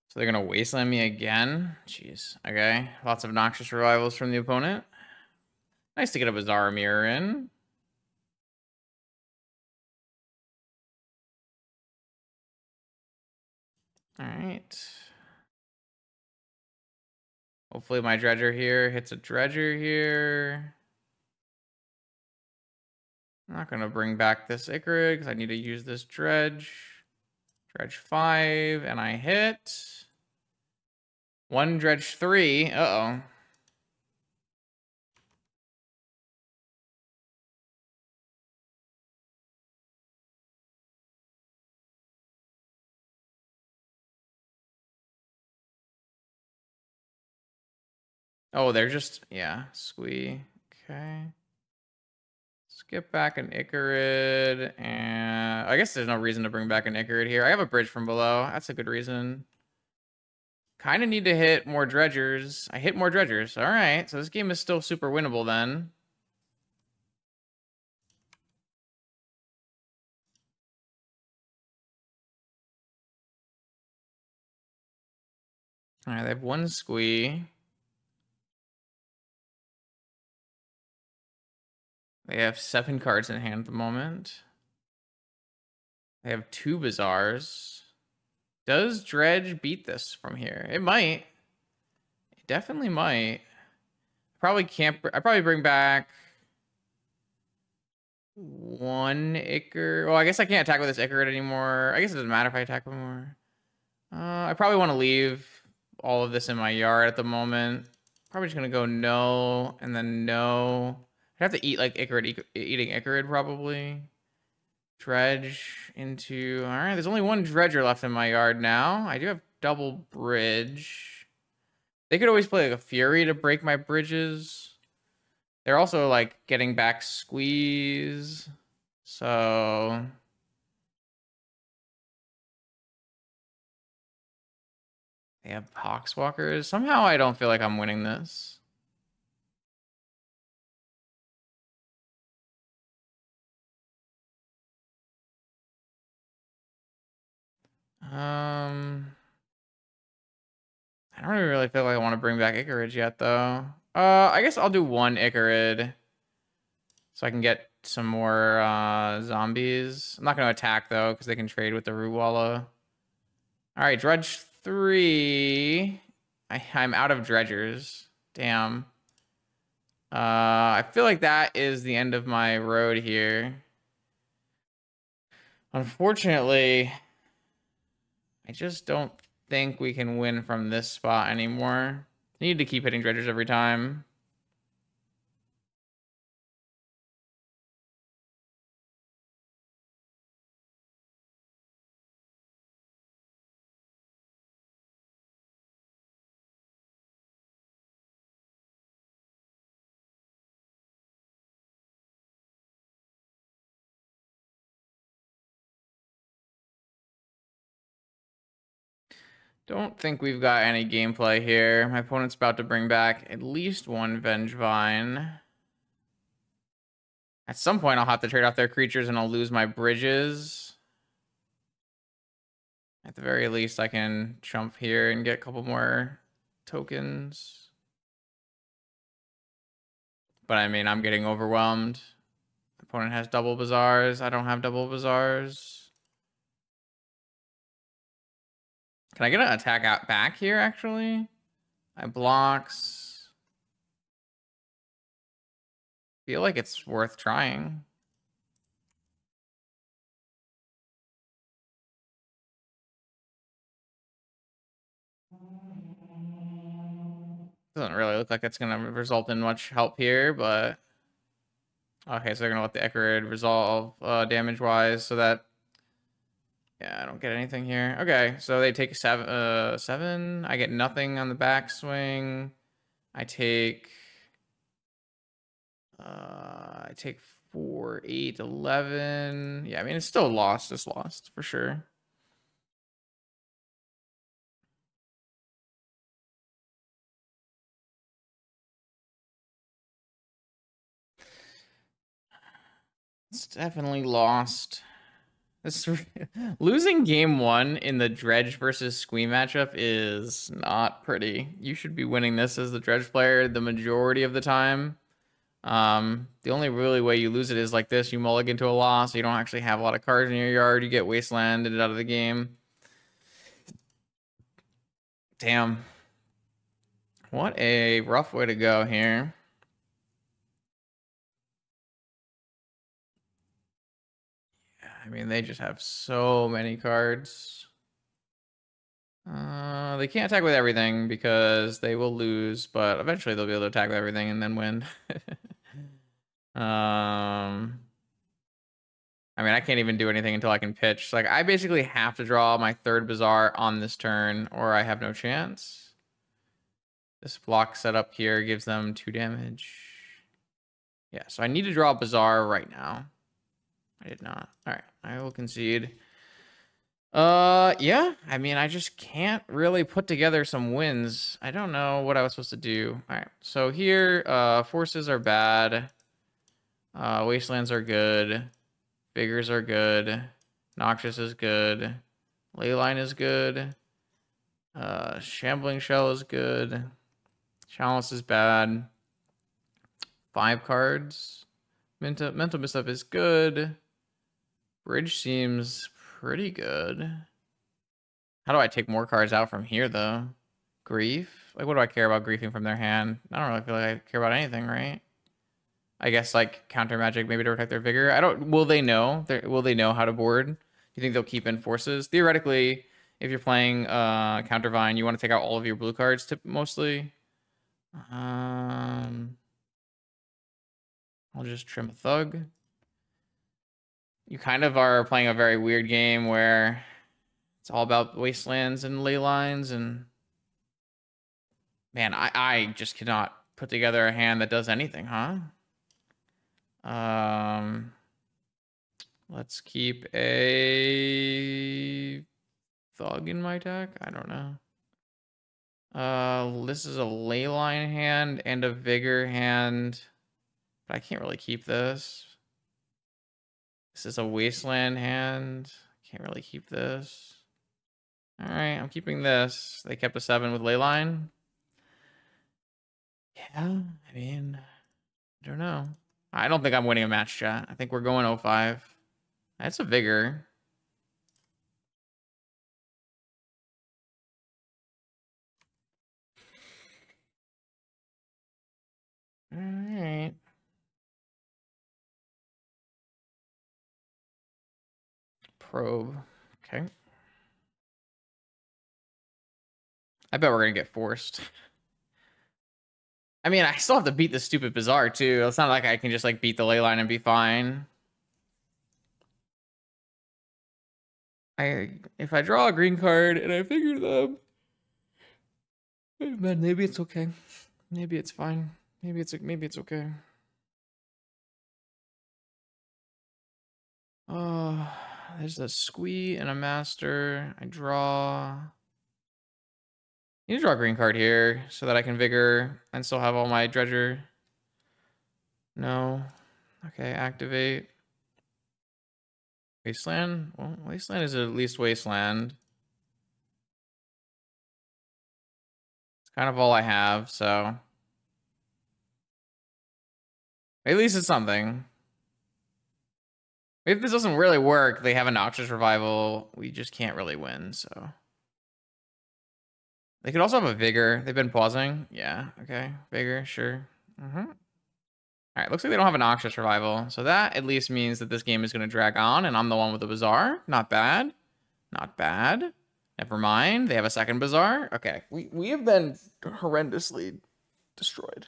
So they're going to Wasteland me again. Jeez. Okay. Lots of Noxious Revivals from the opponent. Nice to get a Bazaar Mirror in. All right. Hopefully my Dredger here hits a Dredger here. I'm not going to bring back this Icarid because I need to use this Dredge. Dredge 5, and I hit. 1 Dredge 3. Uh-oh. Oh, they're just, yeah, squee. Okay. Skip back an Icarid, and I guess there's no reason to bring back an Icarid here. I have a Bridge from below. That's a good reason. Kind of need to hit more Dredgers. I hit more Dredgers. All right, so this game is still super winnable then. All right, they have 1 squee. They have 7 cards in hand at the moment. They have 2 Bazaars. Does Dredge beat this from here? It might. It definitely might. Probably can't. I probably bring back one Icar. Well, I guess I can't attack with this Icarus anymore. I guess it doesn't matter if I attack with more. I probably want to leave all of this in my yard at the moment. Probably just gonna go no, and then no. I'd have to eat like Icarus, eating Icarus probably. Dredge into... All right, there's only one Dredger left in my yard now. I do have double bridge. They could always play like a Fury to break my bridges. They're also like getting back squeeze. So... They have Poxwalkers. Somehow I don't feel like I'm winning this. I don't really feel like I want to bring back Icarus yet, though. I guess I'll do one Icarus so I can get some more zombies. I'm not going to attack, though, because they can trade with the Rootwalla. All right, Dredge 3. I'm out of Dredgers. Damn. I feel like that is the end of my road here. Unfortunately, I just don't think we can win from this spot anymore. I need to keep hitting Dredgers every time. Don't think we've got any gameplay here. My opponent's about to bring back at least one Vengevine. At some point, I'll have to trade off their creatures and I'll lose my bridges. At the very least, I can jump here and get a couple more tokens. But I mean, I'm getting overwhelmed. My opponent has double bazaars. I don't have double bazaars. Can I get an attack out back here, actually? I blocks. Feel like it's worth trying. Doesn't really look like it's going to result in much help here, but... Okay, so they're going to let the Icarus resolve damage-wise, so that... Yeah, I don't get anything here. Okay, so they take 7. I get nothing on the backswing. I take 4, 8, 11. Yeah, I mean, it's still lost. It's lost, for sure. It's definitely lost. This losing game 1 in the Dredge versus Squee matchup is not pretty. You should be winning this as the Dredge player the majority of the time. The only really way you lose it is like this. You mulligan to a loss. So you don't actually have a lot of cards in your yard. You get wastelanded out of the game. Damn. What a rough way to go here. I mean, they just have so many cards. They can't attack with everything because they will lose, but eventually they'll be able to attack with everything and then win. I mean, I can't even do anything until I can pitch. Like, I basically have to draw my 3rd Bazaar on this turn, or I have no chance. This block setup here gives them 2 damage. Yeah, so I need to draw a Bazaar right now. I did not. All right, I will concede. Yeah, I mean, I just can't really put together some wins. I don't know what I was supposed to do. All right, so here, forces are bad. Wastelands are good. Figures are good. Noxious is good. Leyline is good. Shambling Shell is good. Chalice is bad. 5 cards. Mental Misstep is good. Bridge seems pretty good. How do I take more cards out from here, though? Grief? Like, what do I care about griefing from their hand? I don't really feel like I care about anything, right? I guess like counter magic maybe to protect their vigor. I don't. Will they know? Will they know how to board? Do you think they'll keep in forces? Theoretically, if you're playing CounterVine, you want to take out all of your blue cards mostly. I'll just trim a thug. You kind of are playing a very weird game where it's all about wastelands and ley lines, and man, I just cannot put together a hand that does anything, huh? Let's keep a thug in my deck. I don't know. This is a ley line hand and a vigor hand, but I can't really keep this. This is a wasteland hand. Can't really keep this. All right, I'm keeping this. They kept a 7 with ley line. Yeah, I mean, I don't know. I don't think I'm winning a match, chat. I think we're going 0-5. That's a vigor. All right. Probe. Okay. I bet we're gonna get forced. I mean, I still have to beat the stupid Bazaar too. It's not like I can just like beat the ley line and be fine. If I draw a green card and I figure them, man, maybe it's okay. Maybe it's fine. Maybe it's okay. There's a squee and a master. I draw. You need to draw a green card here so that I can vigor and still have all my dredger. No. Okay, activate. Wasteland? Well, Wasteland is at least Wasteland. It's kind of all I have, so. At least it's something. If this doesn't really work, they have a Noxious Revival. We just can't really win, so. They could also have a Vigor. They've been pausing. Yeah, okay. Vigor, sure. All right, looks like they don't have a Noxious Revival. So that at least means that this game is going to drag on, and I'm the one with the Bazaar. Not bad. Not bad. Never mind. They have a second Bazaar. Okay, we have been horrendously destroyed.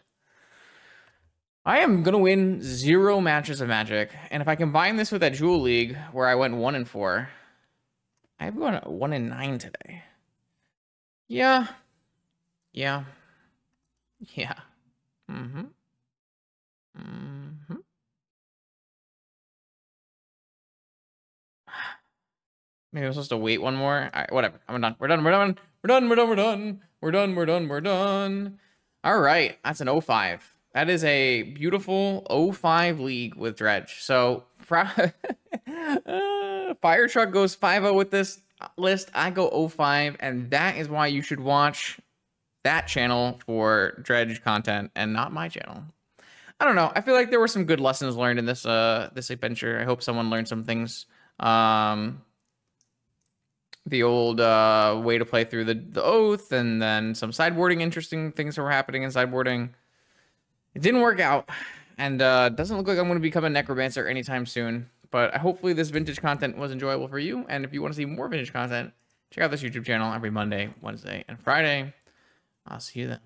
I am going to win 0 matches of Magic. And if I combine this with that Jewel League, where I went 1-4, I've gone 1-9 today. Yeah. Yeah. Yeah. Maybe I'm supposed to wait one more. All right, whatever. I'm done. We're done. We're done. We're done. We're done. We're done. We're done. We're done. We're done. All right. That's an 0-5. That is a beautiful 0-5 league with Dredge. So Fire Truck goes 5-0 with this list. I go 0-5, and that is why you should watch that channel for Dredge content and not my channel. I don't know. I feel like there were some good lessons learned in this this adventure. I hope someone learned some things. The old way to play through the Oath, and then some sideboarding, interesting things that were happening in sideboarding. It didn't work out, and doesn't look like I'm going to become a Necromancer anytime soon. But hopefully this vintage content was enjoyable for you, and if you want to see more vintage content, check out this YouTube channel every Monday, Wednesday, and Friday. I'll see you then.